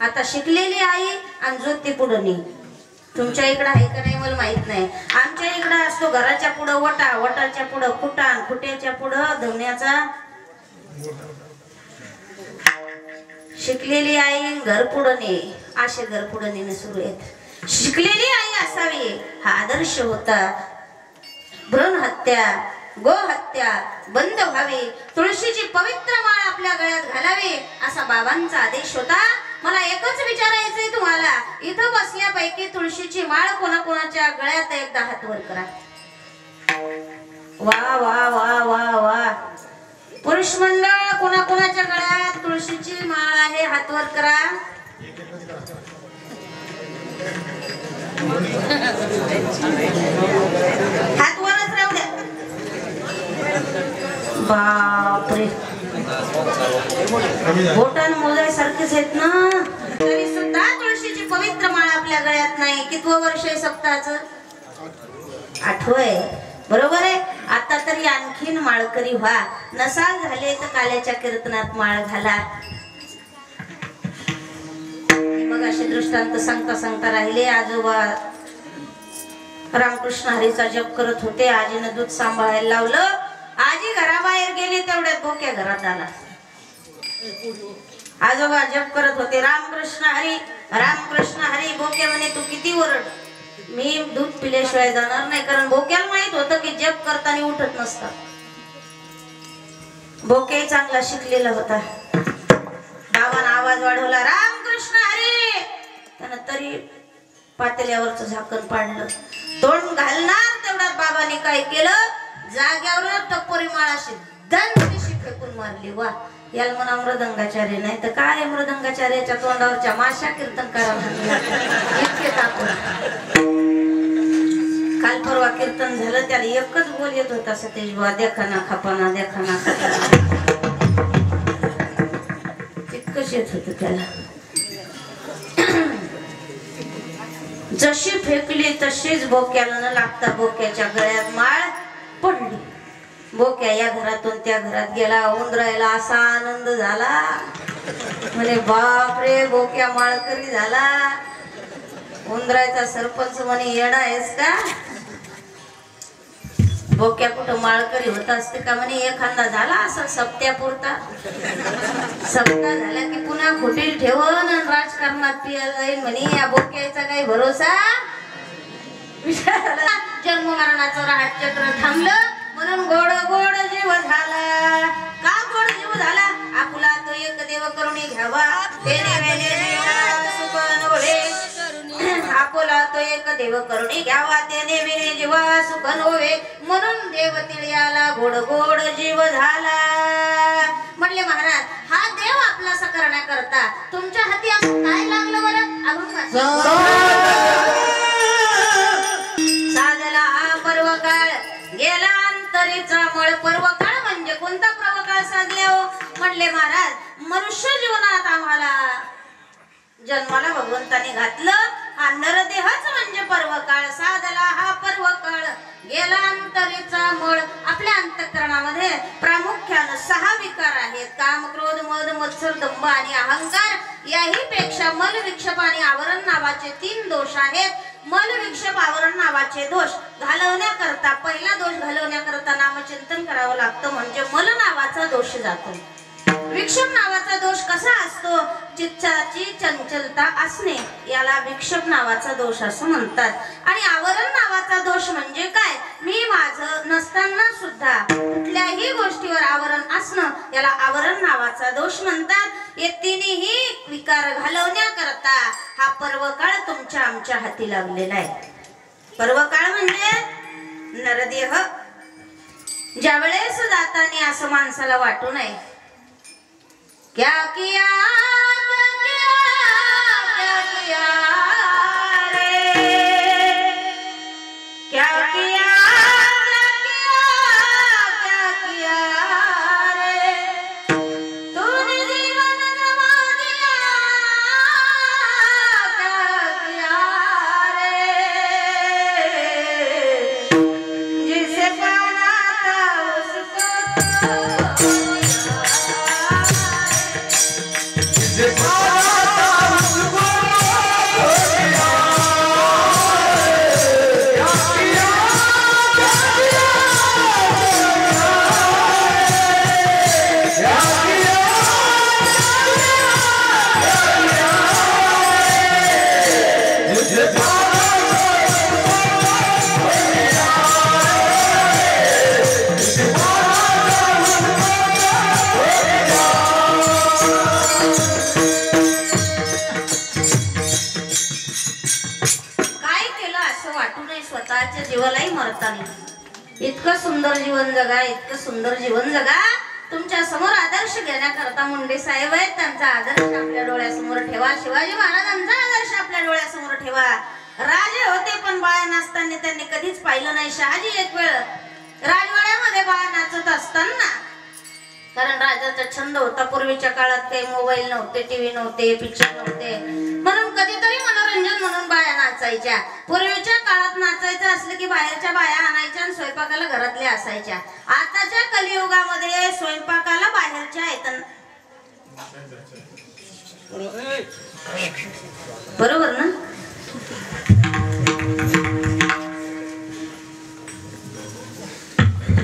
आता शिकलेली आई आणि ज्योती पुढं नेई. तुमच्या इकडं आहे का नाही मला माहित नाही. आमच्या इकडं असतो घराच्या पुढं वटा, वटाच्या पुढं खुटाण, खुट्याच्या पुढं धवण्याचा. शिकलेली आई घर पुढं ने, असे घर पुढं नेणे सुरू आहेत. शिकलेली आई असावी हा आदर्श होता. भ्रूण हत्या, गो हत्या बंद व्हावी, तुळशीची पवित्र माळ आपल्या गळ्यात घालावी असा बाबांचा आदेश होता. मला एकच विचारायचंय तुम्हाला, इथं बसल्यापैकी तुळशीची माळ कोणाकोणाच्या गळ्यात एकदा हात वर करा. वा वा वा वा वा. पुरुष मंडळ कोणाकोणाच्या गळ्यात तुळशीची माळ आहे हात वर करा. हात वरच राहू द्या. बापरे, बोटान मोजायसारखेच आहेत ना. तरी सुद्धा तुळशीची पवित्र माळ आपल्या गळ्यात नाही. कितवं वर्ष आहे सप्ताहाचं? 8वं आहे. बरोबर आहे. आता तरी आणखीन माळकरी व्हा. नसाल झाले तर काल्याच्या कीर्तनात माळ घाला. मग असे दृष्टांत सांगता सांगता राहिले. आजोबा रामकृष्ण हरीचा जप करत होते. आजीनं दूध सांभाळायला लावलं. आजी घराबाहेर गेली, तेवढ्यात बोक्या घरात आला. आजोबा जप करत होते, रामकृष्ण हरी रामकृष्ण हरी. बोक्या म्हणे तू किती ओरड, मी दूध पिल्याशिवाय जाणार नाही. कारण बोक्याला माहित होतं की जप करताना उठत नसतात. बोक्याही चांगला शिकलेला होता. बाबांना आवाज वाढवला, रामकृष्ण हरी. त्यानं तरी पातेल्यावरचं झाकण पाडलं. तोंड घालणार तेवढ्यात बाबांनी काय केलं, जाग्यावर टप्पोरी माळाशी दंडीशी फेकून मारली. वा, याला म्हणा मृदंगाचार्य. नाही तर काय मृदंगाचार्याच्या तोंडावरच्या माशा कीर्तन करावं इतके टाकून. काल परवा कीर्तन झालं, त्याला एकच बोल येत होता, सतेज बुवा देखा ना खपाना देखा ना खपाना. तितकंच येत होत त्याला. जशी फेकली तशीच बोक्याला न लागता बोक्याच्या गळ्यात माळ पडली. बोक्या या घरातून त्या घरात गेला. उंदरायला असा आनंद झाला, म्हणे बापरे बोक्या माळकरी झाला. उंदरायचा सरपंच म्हणे येडा आहेस का, बोक्या कुठं माळकरी होत असते का? म्हणे एखादा झाला असं सप्त्यापुरता. सप्ताह झाला की पुन्हा खोटील ठेवून राजकारणात पिया जाईल म्हणे. या बोक्याचा काही भरोसा. जन्म मरणाचं राहचक्र थांबलं म्हणून गोड गोड जीव झाला. का गोड जीव झाला? आपुला तो एक देव करुणी घ्यावा, तेने वेले जीवा सुख नव्हे. आपुला तो एक देव करुणी घ्यावा, तेने वेले जीवा सुख नव्हे. म्हणून देव तिळ्याला गोड गोड जीव झाला. म्हणले महाराज, हा देव आपलासा करण्याकरता तुमच्या हाती असं काय लागलं बरं? साधला हा पर्वकाळ गेला अंतरीचा मळ. पर्वकाळ म्हणजे कोणता पर्वकाळ साधले हो म्हणले महाराज मनुष्य जीवनात आम्हाला जन्माला भगवंताने घातलं हा नरदेहच म्हणजे पर्वकाळ. साधला हा पर्वकाळ गेला अंतरीचा मळ. आपल्या अंतःकरणामध्ये प्रामुख्याने 6 विकार आहेत. काम, क्रोध, मद, मत्सर, दंभ आणि अहंकार. याही पेक्षा मल, विक्षेप आणि आवरण नावाचे 3 दोष आहेत. मल, विक्षेप, आवरण नावाचे दोष घालवण्याकरता पहिला दोष घालवण्याकरता नामचिंतन करावं लागतं म्हणजे मल नावाचा दोष जातो. विक्षेप नावाचा दोष कसा असतो? चित्ताची चंचलता असणे याला विक्षेप नावाचा दोष असं म्हणतात. आणि आवरण नावाचा दोष म्हणजे काय? मी माझं नसताना सुद्धा कुठल्याही गोष्टीवर आवरण असणं याला आवरण नावाचा दोष म्हणतात. हे तिन्ही विकार घालवण्याकरता हा पर्वकाळ तुमच्या आमच्या हाती लागलेला आहे. पर्वकाळ म्हणजे नरदेह. ज्या वेळेस जाताना असं माणसाला वाटू नये क्या किया रे, क्या किया रे, तूने जीवन गवा दिया, क्या किया रे, जिसे पाना था उसको जीवालाही मरता नाही. इतकं सुंदर जीवन जगा, इतकं सुंदर जीवन जगा. तुमच्या समोर आदर्श घेण्याकरता मुंडे साहेब आहेत. त्यांचा आदर्श आपल्या डोळ्यासमोर ठेवा. शिवाजी महाराजांचा आदर्श आपल्या डोळ्यासमोर ठेवा. राजे होते पण बाया नाचताना त्यांनी कधीच पाहिलं नाही. शहाजी एक वेळ राजवाड्यामध्ये बाया नाचत असताना, कारण राजाचा छंद होता. पूर्वीच्या काळात काही मोबाईल नव्हते, टीव्ही नव्हते, पिक्चर नव्हते, म्हणून कधीतरी मनोरंजन म्हणून बाया नाचायच्या. पूर्वीच्या काळात नाचायचं असलं की बाहेरच्या बाया आणायच्या आणि स्वयंपाकाला घरातल्या असायच्या. आताच्या कलियुगामध्ये स्वयंपाकाला बाहेरच्या आहेत. बरोबर ना?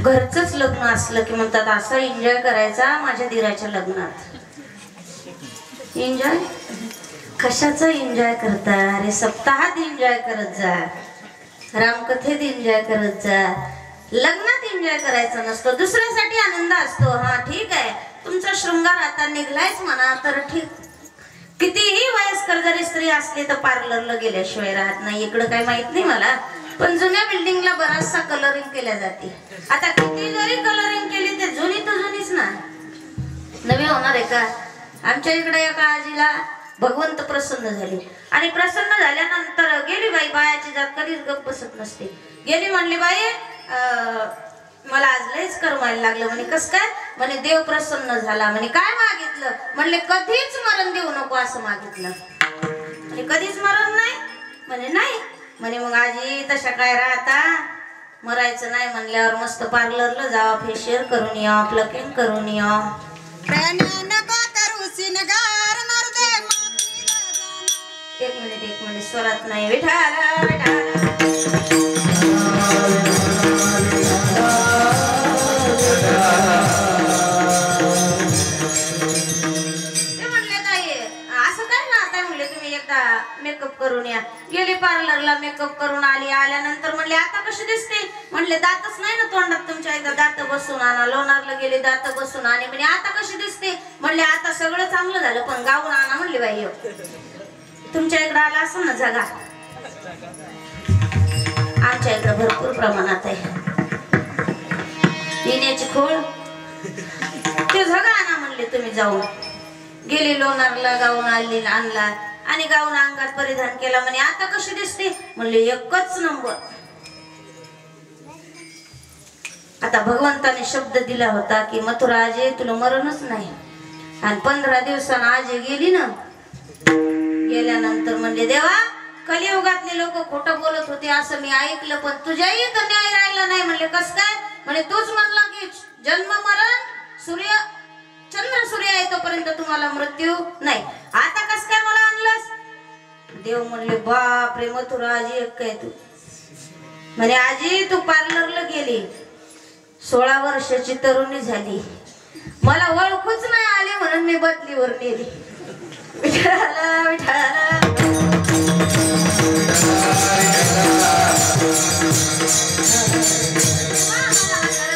घरचंच लग्न असलं की म्हणतात असं एन्जॉय करायचा माझ्या दिराच्या लग्नात. एन्जॉय कशाचा एन्जॉय करता? अरे सप्ताहात एन्जॉय करत जा, रामकथेत एन्जॉय करत जा. लग्नात एन्जॉय करायचं नसतो, दुसऱ्यासाठी आनंद असतो. हा ठीक आहे, तुमचा शृंगार आता निघलायच म्हणा तर ठीक. कितीही वयस्कर जरी स्त्री असली तर पार्लरला गेल्याशिवाय राहत नाही. इकडं काही माहित नाही मला, पण जुन्या बिल्डिंगला बराचसा कलरिंग केल्या जाते. आता किती जरी कलरिंग केली ते जुनी तर जुनीच ना, नवी होणार आहे का? आमच्या इकडे एका आजीला भगवंत प्रसन्न झाले आणि प्रसन्न झाल्यानंतर गेली बाई. बायाची जात कधीच गप्प बसत नसते. गेली म्हणली बाई मला आज लयच करमायला लागलं. म्हणे कस काय? म्हणे देव प्रसन्न झाला. म्हणे काय मागितलं? म्हणले कधीच मरण देऊ नको असं मागितलं. म्हणे कधीच मरण नाही? म्हणे नाही. म्हणे मग आजी तशा काय राहता, मरायचं नाही म्हणल्यावर मस्त पार्लरला जावा, फेशियल करून या, प्लकिंग करून या. एक मिनिट स्वरात नाही. विठाला विठाला मेकअप करून या. गेली पार्लरला, मेकअप करून आली. आल्यानंतर म्हणले आता कशी दिसते? म्हणले दातच नाही ना तोंडात तुमच्या. एकदा दात बसून आणा. लोणारला गेले, दात बसून आले. म्हणजे आता कशी दिसते? म्हणले आता सगळं चांगलं झालं पण गाऊन आणा. म्हणले बाई तुमच्या इकडे आला असं ना जगा. आमच्या इकडे भरपूर प्रमाणात आहे येण्याची खोळ. ते जगा आणा म्हणले तुम्ही जाऊन. गेली लोणारला, गाऊन आणली, आणला. आणि गाऊन अंगात परिधान केला. म्हणे आता कशी दिसते? म्हणले एकच नंबर. आता भगवंताने शब्द दिला होता की मथुरा आजे तुला मरणच नाही. आणि 15 दिवसांनी आजे गेली ना. गेल्यानंतर म्हणले देवा कलियुगातले लोक खोटं बोलत होते असं मी ऐकलं, पण तुझ्याही तर न्याय राहिला नाही. म्हणले कस काय? म्हणे तूच म्हणला की जन्म मरण चंद्र सूर्य आहे तोपर्यंत तुम्हाला मृत्यू नाही. आता कस काय मला आणलंस? देव म्हणले बाप रे मथुरा आजी एक काय तू? म्हणे आजी तू पार्लरला गेली, 16 वर्षाची तरुणी झाली, मला ओळखूच नाही आले म्हणून मी बदलीवर नेली. विठाला विठाला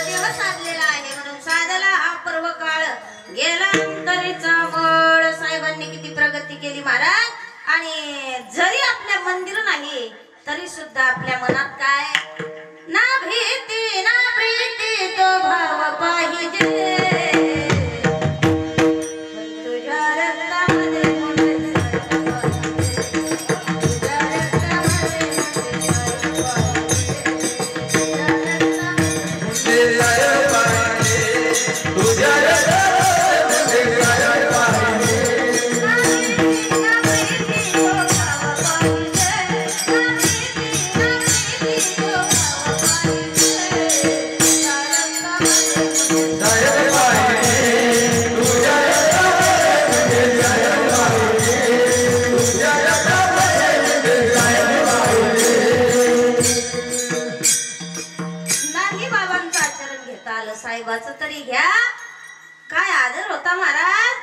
दिवस साधलेला आहे म्हणून साधला हा पर्व काळ गेला तरीचा बळ. साहेबांनी किती प्रगती केली महाराज. आणि जरी आपल्या मंदिर नाही तरी सुद्धा आपल्या मनात काय ना भीती ना प्रीती तो भाव पाहिजे. साहेबाचं तरी घ्या. काय आदर होता महाराज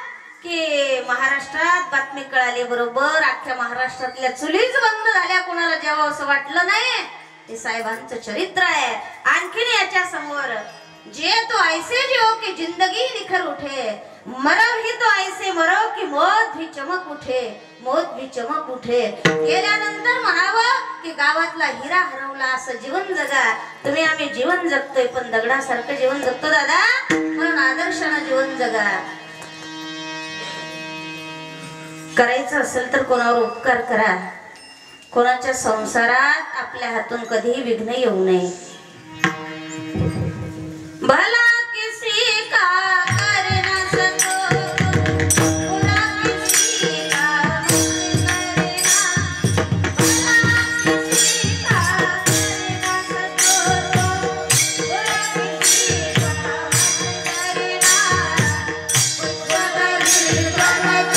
की महाराष्ट्रात बातमी कळाली बरोबर अख्ख्या महाराष्ट्रातल्या चुलीच बंद झाल्या, कोणाला जेव्हा असं वाटलं नाही. हे साहेबांचं चरित्र आहे. आणखीन याच्या समोर जे तो ऐसे जियो की जिंदगी निखर उठे, मरव ही तो ऐसे मरो की मौत भी चमक उठे, मौत भी चमक उठे. गेल्यानंतर म्हणावं की गावातला हिरा हरवला असं जीवन जगा. तुम्ही आम्ही जीवन जगतोय पण दगडासारखं जीवन जगतो दादा, म्हणून आदर्शानं जीवन जगा. करायचं असेल तर कोणावर उपकार करा. कोणाच्या संसारात आपल्या हातून कधीही विघ्न येऊ नये. भला किसी का कर न सको बुरा किसी का मत करना, भला किसी का कर न सको बुरा किसी का मत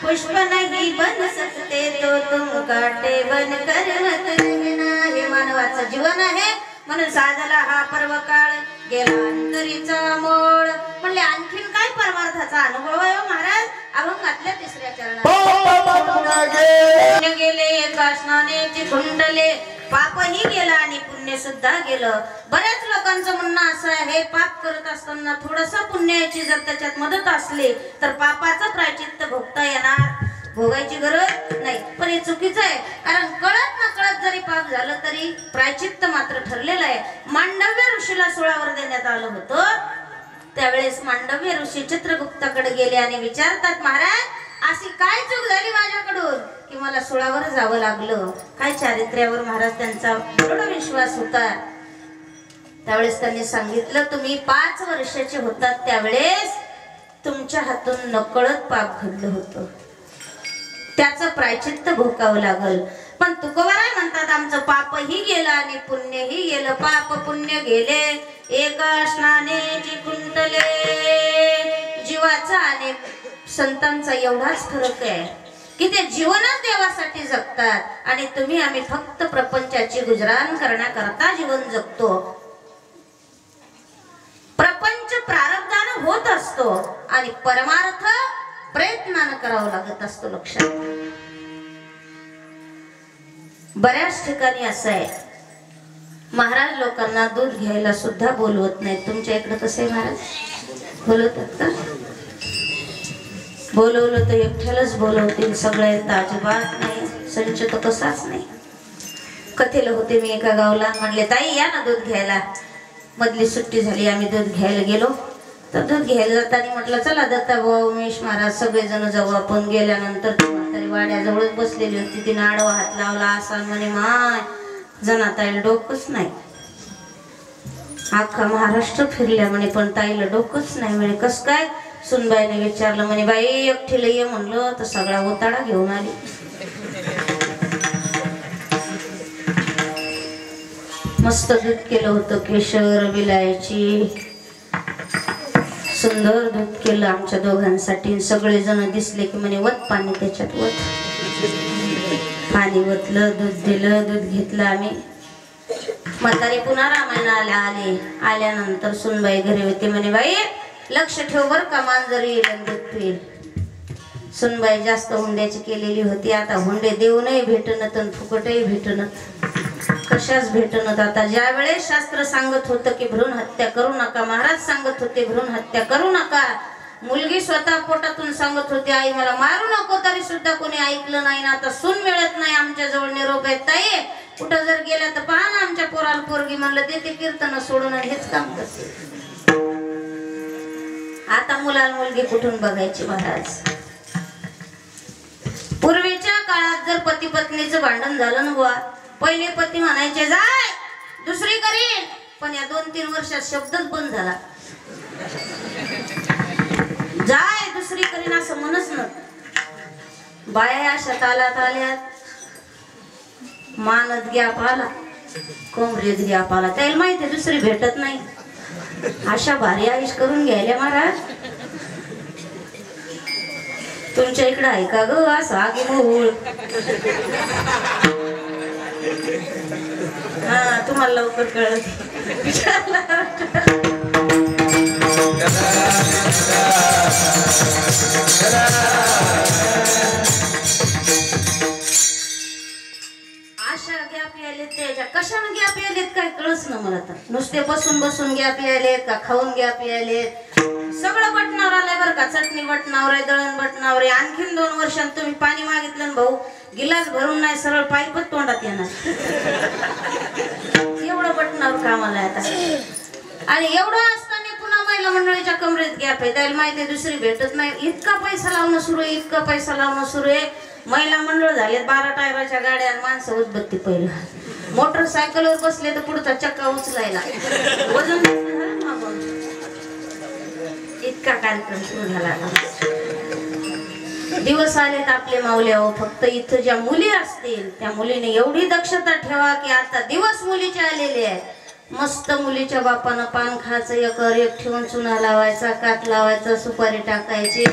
पुष्प नहीं बन सकते तो तुम काटे बन कर मत रहना. हे मानवाचं जीवन आहे म्हणून साधला हा पर्व काळ गेला अंतरीचा मोळ. म्हणले आणखीन काय परमार्थाचा अनुभव आहे महाराज? अभंगातल्या 3ऱ्या चरणात गेले एका स्नानेची कुंडले, पापही गेला आणि पुण्य सुद्धा गेलं. बऱ्याच लोकांचं म्हणणं असं आहे पाप करत असताना थोडस पुण्याची जर त्याच्यात मदत असली तर पापाचं प्रायचित्त भोगता येणार, भोगायची गरज नाही. पण हे चुकीचं आहे, कारण कळत न कळत जरी पाप झालं तरी प्रायचित्त मात्र ठरलेलं आहे. मांडव्य ऋषीला 16 वर देण्यात आलं होतं. त्यावेळेस मांडव्य ऋषी चित्रगुप्ताकडे गेले आणि विचारतात महाराज अशी काय चूक झाली माझ्याकडून की मला 16 वर जावं लागलं? काय चारित्र्यावर महाराज त्यांचा दृढ विश्वास होता. त्यावेळेस त्यांनी सांगितलं, तुम्ही 5 वर्षाचे होतात त्यावेळेस तुमच्या हातून नकळत पाप घडलं होतं, त्याचं प्रायचित्त भोगावं लागल. पण तुकोबाराय म्हणतात, आमचं पापही गेलं आणि पुण्यही गेलं. पाप पुण्य गेले एका स्नाने जिंकुंटले. जीवाचा आणि संतांचा एवढाच फरक आहे की ते जीवनच देवासाठी जगतात आणि तुम्ही आम्ही फक्त प्रपंचाची गुजराण करण्याकरता जीवन जगतो. प्रपंच प्रारब्धानं होत असतो आणि परमार्थ प्रयत्नानं करावं लागत असतो. लक्षात. बऱ्याच ठिकाणी असं आहे, महाराज लोकांना दूध घ्यायला सुद्धा बोलवत नाहीत. तुमच्या इकडे कसं आहे महाराज? बोलवतात का? बोलवलं तर एकट्यालाच बोलवतील, सगळ्यांना अजिबात नाही. संच तर कसाच नाही. कथेला होते मी एका गावला, म्हणले ताई या ना दूध घ्यायला. मधली सुट्टी झाली, आम्ही दूध घ्यायला गेलो. तर दूध घ्यायला जाताना म्हटलं चला दत्ताभाऊ उमेश महाराज सगळेजण जाऊ आपण. गेल्यानंतर ती म्हातारी वाड्याजवळच बसलेली होती, तिने आडवा हात लावला असा म्हणे, माय जनाताईला डोकंच नाही. अख्खा महाराष्ट्र फिरल्या म्हणे पण ताईला डोकंच नाही म्हणे. कस काय? सुनबाईने विचारलं म्हणे, बाई एकटीला ये म्हणलं तर सगळा ओताडा घेऊन आली. मस्त दूध केलं होतं, केशर विलायची, सुंदर दूध केलं आमच्या दोघांसाठी. सगळेजण दिसले की म्हणे वत पाणी त्याच्यात, वत. पाणी वतलं, दूध दिलं, दूध घेतलं आम्ही. म्हातारी पुन्हा रामायणाला आले. आल्यानंतर सुनबाई घरी होते. म्हणे बाई लक्ष ठेव बर का, मांजरी येईल दूध पिईल. सुनबाई जास्त हुंड्याची केलेली होती. आता हुंडे देऊनही भेटणत आणि फुकटही भेटणत, कशाच भेटणत. आता ज्या वेळेस शास्त्र सांगत होतं की भ्रूण हत्या करू नका, महाराज सांगत होते भ्रूण हत्या करू नका. मुलगी स्वतः पोटातून सांगत होती आई मला मारू नको, तरी सुद्धा कोणी ऐकलं नाही ना. आता सून मिळत नाही आमच्या जवळ, निरोप येत ताई कुठं जर गेल्या तर पहा ना आमच्या पोराला पोरगी. म्हणलं देते कीर्तन सोडून हेच काम करते. आता मुलाला मुलगी कुठून बघायची महाराज? पूर्वीच्या काळात जर पती पत्नीचं भांडण झालं ना बुवा, पहिले पती म्हणायचे जाय दुसरी करीन, पण या 2-3 वर्षात शब्दच बंद झाला. जाय दुसरी करीन असं म्हणच न. बाया अशा तालात आल्यात, मानत घ्या पाला, कोंबरेत घ्या पाला. त्याला माहिती दुसरी भेटत नाही. अशा भारी आयुष करून घ्यायला महाराज. तुमच्या इकडे आहे का ग असं आगी मोहूळ? हा तुम्हाला लवकर कळत. अशा गॅप यायलेत त्याच्या, कशाने गॅप यायलेत काय कळच ना मला. तर नुसते बसून बसून गॅप यायलेत का खाऊन गॅप यायलेत? सगळं बटनावर आलंय बरं का. चटणी बटनावर आहे, दळण बटनावर आहे. आणखीन 2 वर्षांत तुम्ही पाणी मागितलं भाऊ, गिलास भरून नाही सरळ पाईपच तोंडात येणार. एवढं बटनावर कामाला आता. आणि एवढं असताना पुन्हा महिला मंडळीच्या कमरेत गॅप आहे. त्याला माहिती दुसरी भेटत नाही. इतका पैसा लावणं सुरू आहे, इतका पैसा लावणं सुरू आहे. महिला मंडळ झाले 12 टायराच्या गाड्या, माणसं उदबत्ती पहिलं. मोटरसायकलवर बसले तर पुढचा चक्का उचलायला वजन इतका कार्यक्रम सुरू झाला. दिवस आलेत आपले माऊली. हो फक्त इथं ज्या मुली असतील त्या मुलीने एवढी दक्षता ठेवा की आता दिवस मुलीचे आलेले आहेत. मस्त मुलीच्या बापानं पान खायचं, एक ठेवून चुना लावायचा, काट लावायचा, सुपारी टाकायची.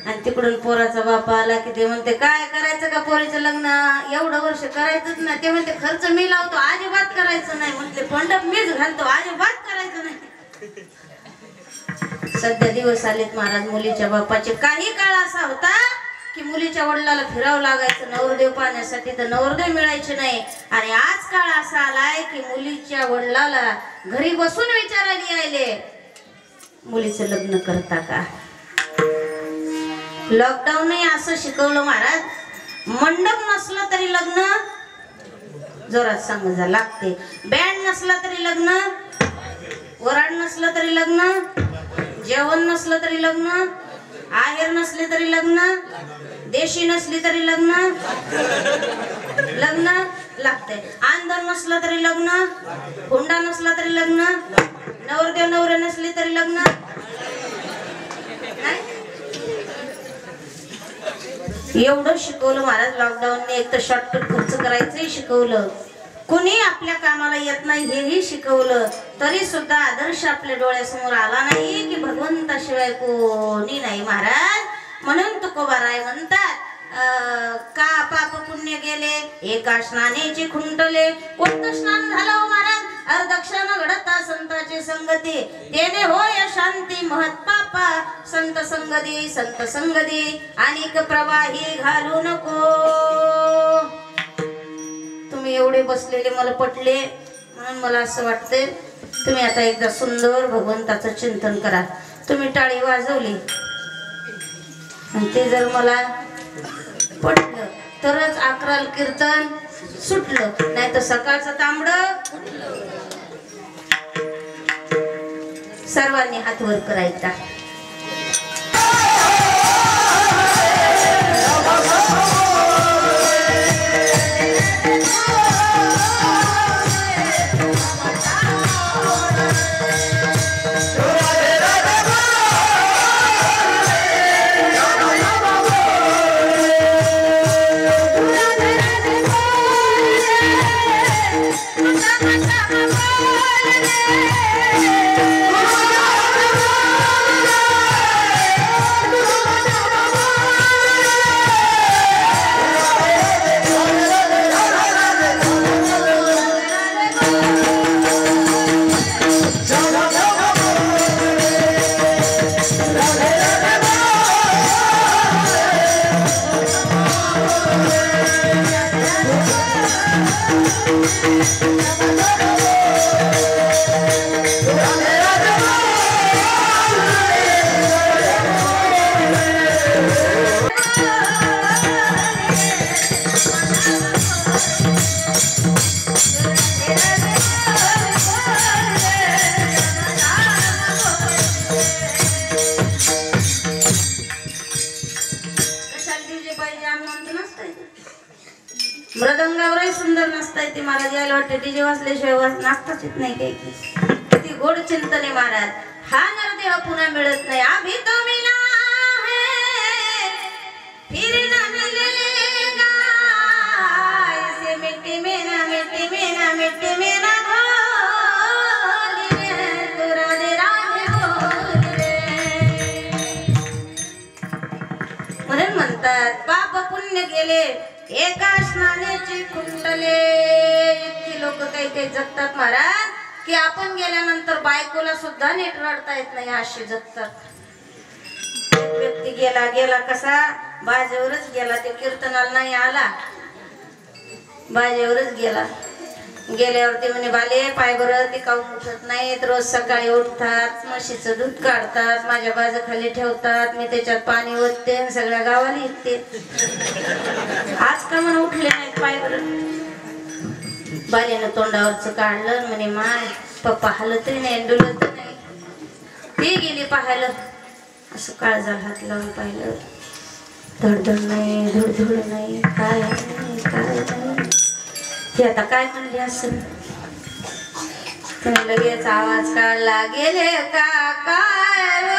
आणि तिकडून पोराचा बाप आला की ते म्हणते काय करायचं का पोरीचं लग्न? एवढं वर्ष करायचंच नाही. ते म्हणते खर्च मी लावतो, अजिबात करायचं नाही. म्हटले पंडप मीच घालतो, अजिबात करायचं नाही. सध्या दिवस आलेत महाराज मुलीच्या बापाचे. काही काळ असा होता की मुलीच्या वडिलाला फिरावं लागायचं नवरदेव पाहण्यासाठी, तर नवरदेव मिळायचे नाही. आणि आज काळ असा आलाय की मुलीच्या वडिलाला घरी बसून विचारायला यायले मुलीचं लग्न करता का? लॉकडाऊन असं शिकवलं महाराज, मंडप नसलं तरी लग्न जोरात सांगा लागते. बँड नसला तरी लग्न, वराड नसलं तरी लग्न, जेवण नसलं तरी लग्न, आहेर नसले तरी लग्न, देशी नसली तरी लग्न, लग्न लागतंय. अंधन नसलं तरी लग्न, हुंडा नसला तरी लग्न, नवरदेव नवरे नसली तरी लग्न. एवढं शिकवलं महाराज लॉकडाऊनने. एक तर शॉर्टकट खर्च करायचंही शिकवलं, कुणी आपल्या कामाला येत नाही हेही शिकवलं, तरी सुद्धा आदर्श आपल्या डोळ्यासमोर आला नाही की भगवंताशिवाय कोणी नाही महाराज. म्हणून तुकोबाराय म्हणतात का पाप पुण्य गेले एका स्नानेचे खुंटले. कोणतं स्नान झालं हो महाराज? अर्धक्षण घडता संताची संगती, तेने होय शांती महत पापा. संत संगती संत संगती अनेक प्रवाही घालू नको. तुम्ही एवढे बसलेले मला पटले, म्हणून मला असं वाटतंय तुम्ही आता एकदा सुंदर भगवंताचं चिंतन करा. तुम्ही टाळी वाजवली आणि ते जर मला पटलं तरच अकराल कीर्तन सुटलं, नाही तर सकाळचं तांबडं. सर्वांनी हात वर करायचा. मृदंगावरही सुंदर नाचता येते महाराज. यायला वाटते डीजे वाजल्याशिवाय नाचताच येत नाही. काही किती गोड चिंतन आहे महाराज. हा नरदेह पुन्हा मिळत नाही. अभी तो मिला है फिर न मिलेगा, ऐसे मिट्टी में ना मिट्टी में ना मिट्टी में ना भोले तू राधे राधे बोले. म्हणून म्हणतात पाप पुण्य गेले एका स्नानाचे कुंडले. इतकी लोक काही काही जगतात महाराज की आपण गेल्यानंतर बायकोला सुद्धा नीट रडता येत नाही अशी जगतात. एक व्यक्ती गेला गेला कसा बाजेवरच गेला. ते कीर्तनाला नाही आला, बाजेवरच गेला. गेल्यावरती म्हणे बाले पाय बरं ते काऊन उठत नाहीत. रोज सकाळी उठतात, म्हशीचं दूध काढतात, माझ्या बाजू खाली ठेवतात, मी त्याच्यात पाणी ओतते, सगळ्या गावाला येते. आज का म्हणून उठले नाहीत पाय बरं? बाल्यानं तोंडावरच काढलं म्हणे माय पप्पा हलतही नाही डुलत नाही. ती गेली पाहायला, असं काळजाला हात लावून पाहिलं, धडधड नाही धुडधुड नाही, काय नाही काय नाही. ती आता काय म्हणली असेल, लगेच आवाज काढला गेले का काय.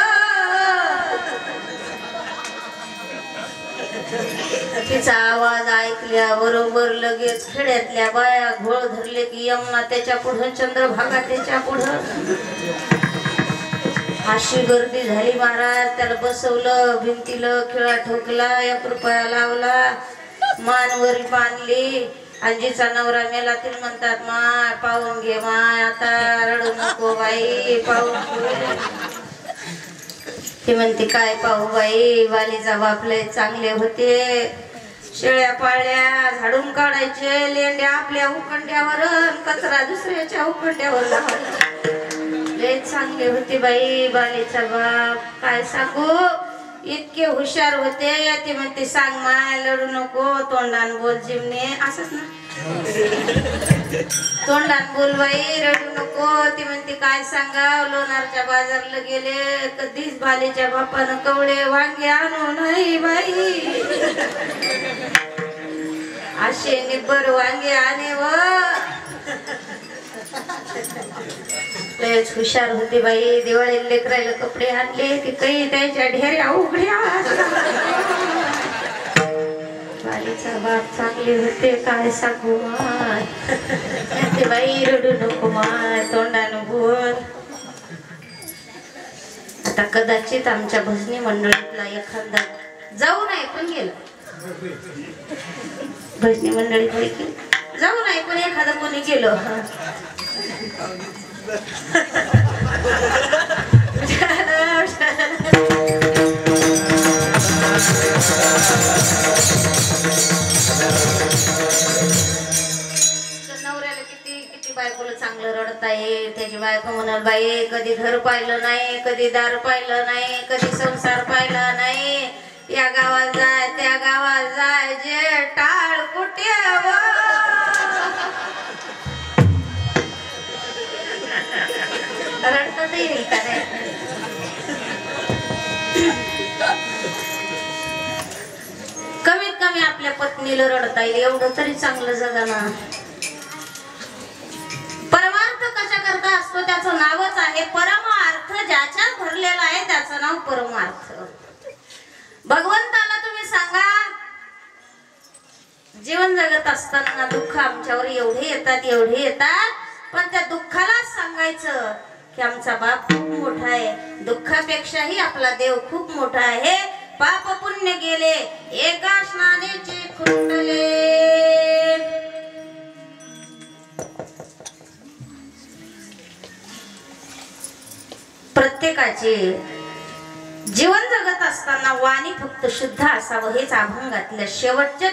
तिचा आवाज ऐकल्या बरोबर लगेच खेड्यातल्या बाया घोळ धरले की यमुना त्याच्या पुढं चंद्रभागा त्याच्या पुढं. अशी गर्दी झाली महाराज. त्याला बसवलं, भिंतीला खिळा ठोकला, 1 रुपया लावला, मानवरी बांधली. आजीचा नवरा मेला ती म्हणतात माय पाहून घे माय, आता रडू नको बाई पाहून घे. ती म्हणते काय पाहू बाई, वालीचा बाप लय चांगले होते, शेळ्या पाळल्या झाडून काढायचे, लेंड्या आपल्या उकंड्यावर, कचरा दुसऱ्याच्या उकंड्यावर लावायचा, लय चांगले होते बाई बालीचा बाप. काय सांगू, इतके हुशार होते. ती म्हणते सांग माय लढू नको, तोंडान बोल जिमने, असंच ना, तोंडान बोल बाई रडू नको. ती म्हणते काय सांगा, लोणारच्या बाजारला गेले, कधीच बालीच्या बापानं कवळे वांगे आणू नाही बाई. असे निब्बर वांगे आणि व लयच हुशार होते बाई. दिवाळीला लेकरायला कपडे आणले की काही त्याच्या ढेऱ्या उघड्या. बालीचा बाप चांगले होते काय सांगू माय. ते बाई रडू नको माय तोंडानं बोल. आता कदाचित आमच्या भजनी मंडळीतला एखादा जाऊन ऐकून गेला. भजनी मंडळीत देखील जाऊन ऐकून एखादं कोणी गेलो. नवऱ्याला किती किती बायकोला चांगलं रडताय. त्याची बायको म्हणाल बाई कधी घर पाहिलं नाही, कधी दार पाहिलं नाही, कधी संसार पाहिला नाही. या गावात जाय त्या गावात जाय जे टाळ कुठे रडत येईल का नाही. कमीत कमी आपल्या पत्नीला रडता येईल एवढं तरी चांगलं जगा ना. परमार्थ कशा करता असतो त्याचं नावच आहे परमार्थ. ज्याच्यात भरलेला आहे त्याचं नाव परमार्थ. भगवंताला तुम्ही सांगा जीवन जगत असताना दुःख आमच्यावर एवढे येतात पण त्या दुःखाला सांगायचं की आमचा बाप खूप मोठा आहे. दुःखापेक्षाही आपला देव खूप मोठा आहे. पाप पुण्य गेले एका स्नानेचे खुंटले. प्रत्येकाचे जीवन जगत असताना वाणी फक्त शुद्ध असावं हेच अभंगातल्या शेवटच्या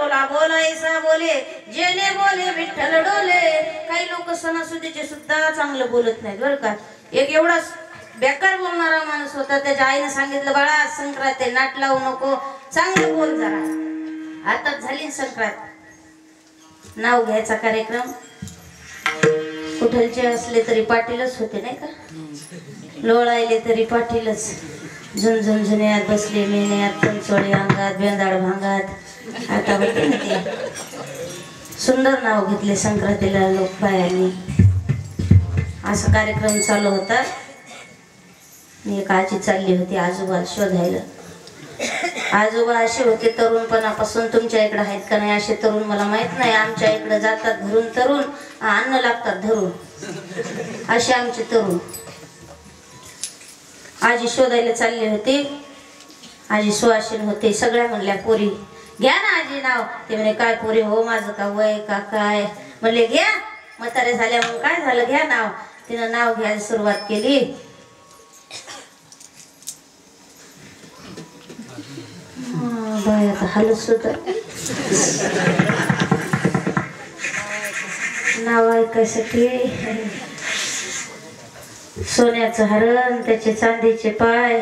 बोला बोला ऐसा बोले जेने बोले विठ्ठल डोले. काही लोक सणासुदीचे सुद्धा चांगलं बोलत नाहीत बरं का. एक एवढा बेकार बोलणारा माणूस होता, त्याच्या आईने सांगितलं बाळा संक्रांत आहे, नाट लावू नको, चांगलं बोल जरा. आताच झाली संक्रांत. नाव घ्यायचा कार्यक्रम. कुठलचे असले तरी पाटीलच होते नाही का, लोळायले तरी पाटीलच. झुनझुनझुन्यात बसले मेन्यात पंचोळी अंगात बेंदाड भांगात. आता होते ना ते सुंदर नाव घेतले संक्रांतीला लोक बायांनी. असा कार्यक्रम चालू होता. एक आजी चालली होती आजोबा शोधायला. आजोबा असे होते तरुणपणापासून, तुमच्या इकडे आहेत का नाही असे तरुण मला माहित नाही, आमच्या इकडे जातात घरून तरुण, अन्न लागतात धरून, असे आमचे तरुण. आजी शोधायला चालले होते. आजी सुवासिन होते. सगळ्या म्हणल्या पोरी घ्या ना आजी नाव. ते म्हणे काय पोरी हो, माझं का वय का काय. म्हणले घ्या, म्हातारे झाल्या म्हणून काय झालं, घ्या नाव. तिनं नाव घ्यायला सुरुवात केली. बाय आता हालत सुद्धा नाव ऐकायसाठी. सोन्याचं हरण त्याचे चांदीचे पाय,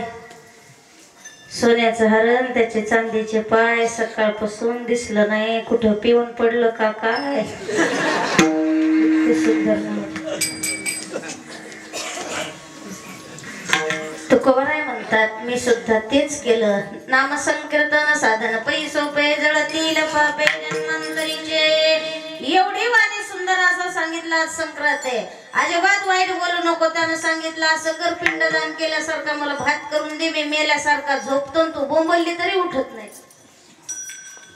सोन्याचं हरण त्याचे चांदीचे पाय. सकाळपासून दिसलं नाही, कुठं पिऊन पडलं का काय. ते सुद्धा तुकोबाराय म्हणतात मी सुद्धा तेच केलं. नाम संकीर्तन साधन पै सोपे जळतील पापे जन्मांतरीचे. एवढी वाणी सुंदर असं सांगितलं. आज संक्रांत आहे, अजिबात वाईट बोलू नको. त्यानं सांगितलं असं कर, पिंडदान केल्यासारखा मला भात करून दे, मी मेल्यासारखा झोपतो. तू बोंबलली तरी उठत नाही.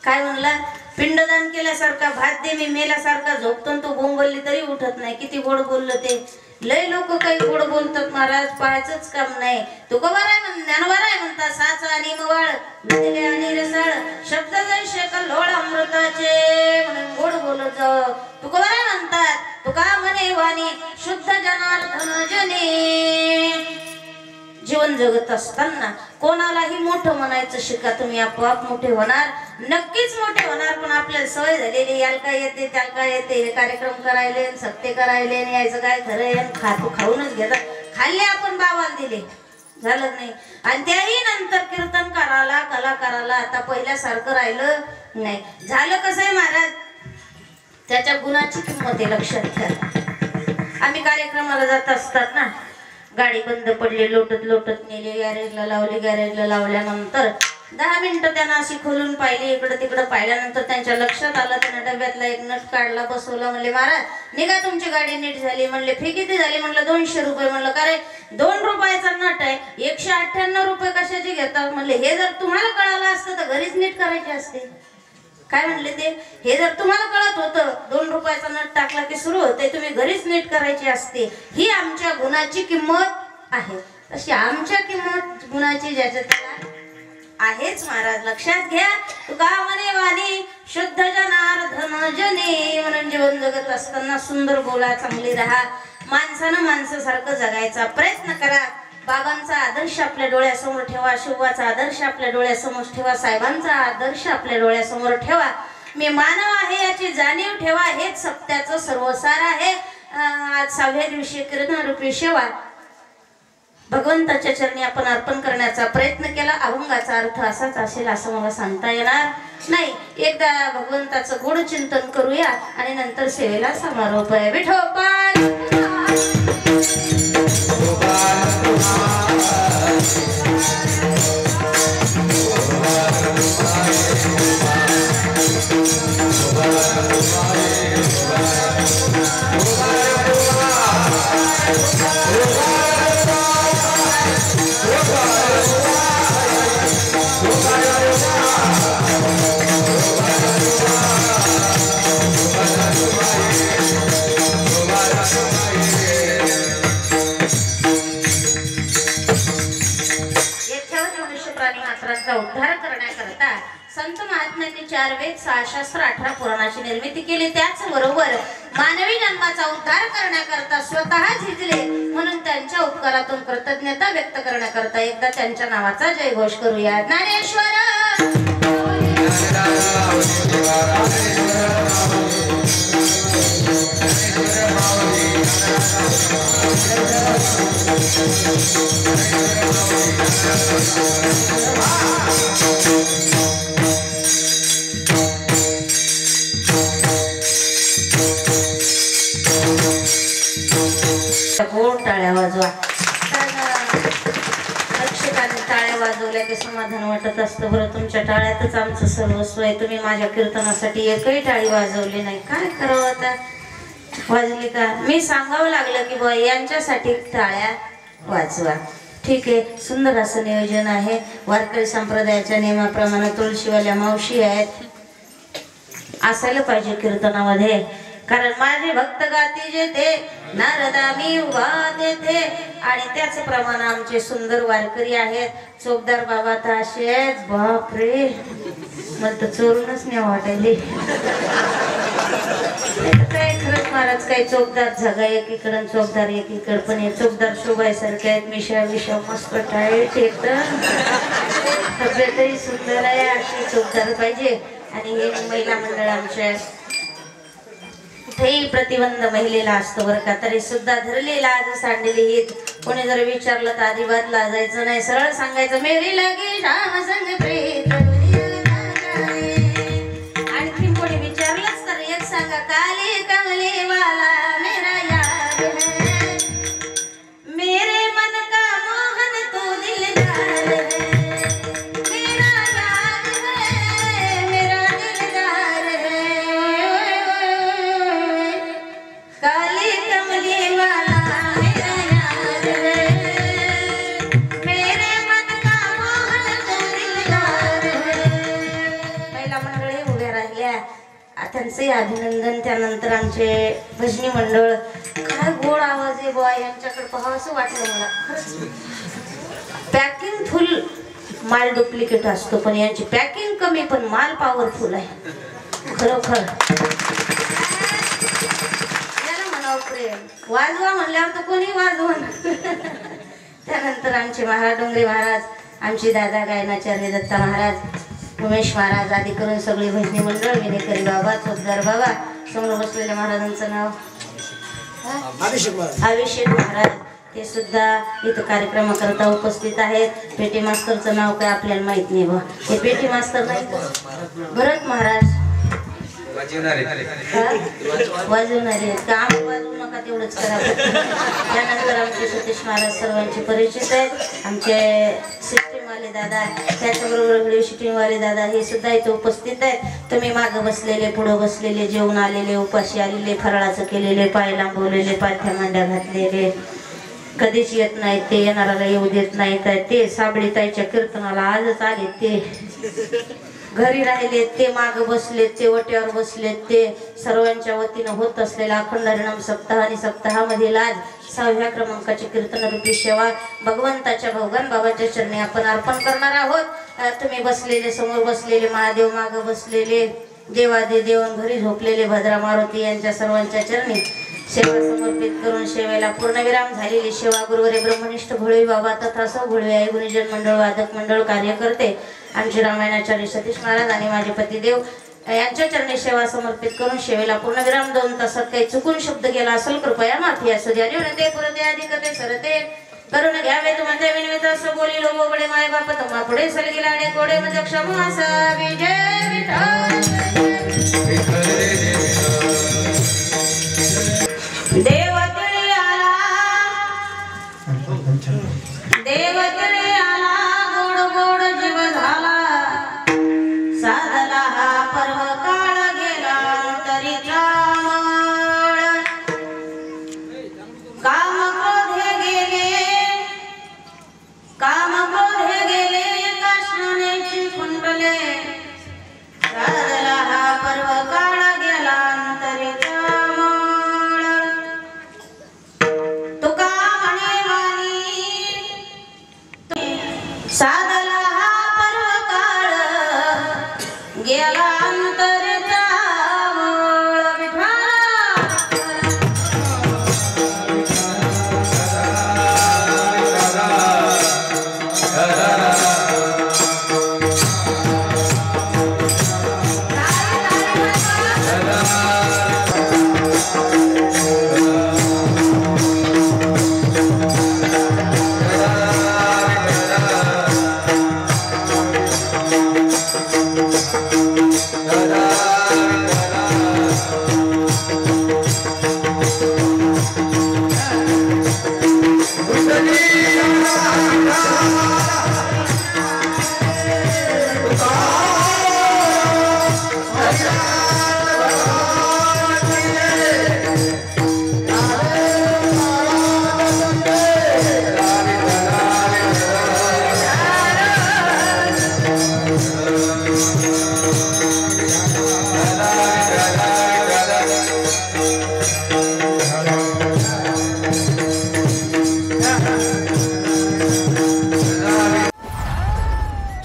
काय म्हणला, पिंडदान केल्यासारखा भात दे, मी मेल्यासारखा झोपतो. तू बोंबलली तरी उठत नाही. किती गोड बोललं ते. लय लोक काही गोड बोलतात महाराज, पाहायचंच काम नाही. ज्ञानवाराय म्हणतात साचा आणि मवाळ मिळले आणि रसाळ शब्द जैसे कल्लोळ अमृताचे म्हणून गोड बोलत जाव. तुकोबाराय म्हणतात तुका म्हणे वाणी शुद्ध जनार्दन जने. जीवन जगत असताना कोणालाही मोठं म्हणायचं शिका, तुम्ही आपोआप मोठे होणार, नक्कीच मोठे होणार. पण आपल्याला सवय झालेली, याला काय येते त्याला काय येते, कार्यक्रम करायले सत्य करायले यायचं काय खरं. खाऊनच घेतात. खाल्ले आपण बाबाला दिले झालं नाही. आणि त्याही नंतर कीर्तनकाराला कलाकाराला आता पहिल्यासारखं राहिलं नाही. झालं कसं आहे महाराज, त्याच्या गुणाची किंमत आहे लक्षात घ्या. आम्ही कार्यक्रमाला जात असतात ना, गाडी बंद पडली, लोटत लोटत नेली, गॅरेजला लावली. गॅरेजला लावल्यानंतर 10 मिनिटं त्यांना अशी खोलून पाहिली, इकडं तिकडं पाहिल्यानंतर त्यांच्या लक्षात आलं. त्यानं डब्यातला एक नट काढला, बसवला. म्हणले महाराज निघा तुमची गाडी नीट झाली. म्हणले फी किती झाली. म्हणलं 200 रुपये. म्हणलं का रे 2 रुपयाचा नट आहे, 198 रुपये कशाचे घेतात. म्हणले हे जर तुम्हाला कळालं असतं तर घरीच नीट करायचे असते. काय म्हणले ते, हे जर तुम्हाला कळत होतं 2 रुपयाचा नट टाकला की सुरू होते, तुम्ही घरीच नीट करायची असते. ही आमच्या गुणाची किंमत आहे. तशी आमच्या किंमत गुणाची ज्याच्या त्याला आहेच महाराज, लक्षात घ्या. तुका म्हणे वाणी शुद्ध जनार्दन जने. म्हणून जीवन जगत असताना सुंदर बोला, चांगली राहा, माणसानं माणसासारखं जगायचा प्रयत्न करा. बाबांचा आदर्श आपल्या डोळ्यासमोर ठेवा, शिवाचा आदर्श आपल्या डोळ्यासमोर ठेवा, साहेबांचा आदर्श आपल्या डोळ्यासमोर ठेवा. मी मानव आहे याची जाणीव ठेवा, हेच सत्याचं सर्वसार आहे. आज 6व्या दिवशी कीर्तन रूपी सेवा भगवंताच्या चरणी आपण अर्पण करण्याचा प्रयत्न केला. अभंगाचा अर्थ असाच असेल असं मला सांगता येणार नाही. एकदा भगवंताचं गोड चिंतन करूया आणि नंतर सेवेला समारोप आहे. विठोबा उद्धार करण्याकरता संत महात्म्यांनी 4 वेद 6 शास्त्र 18 पुराणाची निर्मिती केली. त्याचबरोबर मानवी जन्माचा उद्धार करण्याकरता स्वतः झिजले. म्हणून त्यांच्या उपकारातून कृतज्ञता व्यक्त करण्याकरता एकदा त्यांच्या नावाचा जयघोष करूया. ज्ञानेश्वर गोड टाळ्या वाजवा. प्रेक्षकांनी टाळ्या वाजवल्या की समाधान वाटत असतं. बरं, तुमच्या टाळ्यातच आमचं सर्वस्व आहे. तुम्ही माझ्या कीर्तनासाठी एकही टाळी वाजवली नाही. काय करावं आता? वाजली का? मी सांगावं लागलं की बुवा यांच्यासाठी टाळ्या वाजवा. ठीक आहे, सुंदर असं नियोजन आहे. वारकरी संप्रदायाच्या नियमाप्रमाणे तुळशीवाल्या मावशी आहेत, असायला पाहिजे कीर्तनामध्ये. कारण माझे भक्त गाती जे ते नारदा मी उभा देते, आणि त्याच प्रमाणे आमचे सुंदर वारकरी आहेत. चोपदार बाबा तर असे आहेत, बापरे, मला तर चोरूनच नाही वाटायले. काय खरंच महाराज, काही चोपदार झगा एकीकडे, चोपदार एकीकडे, पण हे चोपदार शोभायसारखे आहेत. मिशा विषा मस्त टाईट, एकदम तब्येतही सुंदर आहे. अशी चोपदार पाहिजे. आणि हे महिला मंडळ आमच्या कुठेही प्रतिबंध महिलेला असतो बरं का, तरी सुद्धा धरली लाज सांडली हित. कोणी जर विचारलं तर अजिबात लाजायचं नाही, सरळ सांगायचं मेरी लगी श्याम संग प्रीत. आणखी कोणी विचारलंच तर एक सांगा, काली कमली वाला मेरा यार है, मेरे मन का मोहन तो दिलदार है, मेरा यार है, मेरा दिलदार है, काली कमली वाला मेरा यार है, मेरे मन का मोहन तो दिलदार है. पहिला मंडळी उभ्या राहिल्या, त्यांचे अभिनंदन. त्यानंतर आमचे भजनी मंडळ. काय गोड आवाज आहे बुवा, यांच्याकडे पाहावं असं वाटलं मला खरंच. पॅकिंग फुल, माल डुप्लिकेट असतो, पण यांची पॅकिंग कमी पण माल पॉवरफुल आहे खरोखर. वाजवा म्हणल्यावर तर कोणी वाजवून. त्यानंतर आमचे महाराज डोंगरे महाराज, आमचे दादा गायनाचार्य दत्ता महाराज, उमेश महाराज आदी करून सगळी भजनी मंडळ, विनेकरी बाबा, चोपदार बाबा. समोर बसलेल्या महाराजांचं नाव अभिषेक महाराज, ते सुद्धा इथं कार्यक्रमाकरता उपस्थित आहेत. पेटी मास्तरचं नाव काय आपल्याला माहित नाही बा, हे पेटी मास्तर नाही का? भरत महाराज वाजवणारे आहेत का? आम्ही वाजवू नका तेवढंच करा. त्यानंतर आमचे सतीश महाराज सर्वांचे परिचित आहेत. आमचे सिस्टीमवाले दादा, त्याच्याबरोबर व्हिडिओ शूटिंगवाले दादा, हे सुद्धा इथे उपस्थित आहेत. तुम्ही मागं बसलेले, पुढं बसलेले, जेवून आलेले, उपाशी आलेले, फराळाचं केलेले, पाय लांबवलेले, पालथ्या मांड्या घातलेले, कधीच येत नाहीत ते, येणाऱ्याला येऊ देत नाहीत ते, साबळी ताईच्या कीर्तनाला आजच आले ते, घरी राहिले ते, माग बसलेत ते, वट्यावर बसलेत ते. सर्वांच्या वतीनं होत असलेला अखंड हरिनाम सप्ताह आणि सप्ताहामधील आज 6व्या क्रमांकाची कीर्तनरूपी सेवा भगवंताच्या भगवान बाबाच्या चरणी आपण अर्पण करणार आहोत. तुम्ही बसलेले, समोर बसलेले महादेव, माग बसलेले देवादे देवन, घरी झोपलेले भद्रा मारुती, यांच्या सर्वांच्या चरणी सेवा समर्पित करून सेवेला पूर्णविराम झालेली सेवा गुरुवरे ब्रह्मनिष्ठ घोळवी बाबा तथा सौ घोळवी आई गुरुजन मंडळ, वादक मंडळ, कार्यकर्ते, आमचे रामायणाचार्य सतीश महाराज आणि माझे पतिदेव यांच्या चरणी सेवा समर्पित करून सेवेला पूर्णविराम. 2 तासात काही चुकून शब्द गेला असेल कृपया माफी असू द्या. निवडते पुरते अधिकते सरते करून घ्यावे तुम्हाला विनवित असं बोली लो बडे माय बाप तुम्हा पुढे सलगी लाडे कोडे म्हणजे क्षमा असा विजय विठ्ठल. देवतळे आला, देवतळे आला, गोड गोड जीव झाला, साधला हा पर्व काळ गेला तरीचा मळ, काम क्रोधे गेले, काम क्रोधे गेले, काष्णानेची कुंडले, साधला हा पर्व काळ गेला तरीचा साधला हा पर्व काळ गेला अंतरचा मूळ. विठ्ठल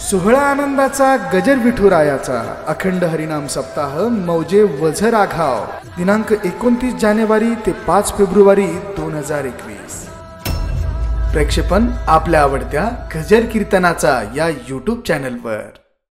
सोहळा आनंदाचा गजर विठुरायाचा अखंड हरिनाम सप्ताह मौजे वझर आघाव दिनांक 29 जानेवारी ते 5 फेब्रुवारी 2021. प्रक्षेपण आपल्या आवडत्या गजर कीर्तनाचा या YouTube चॅनलवर.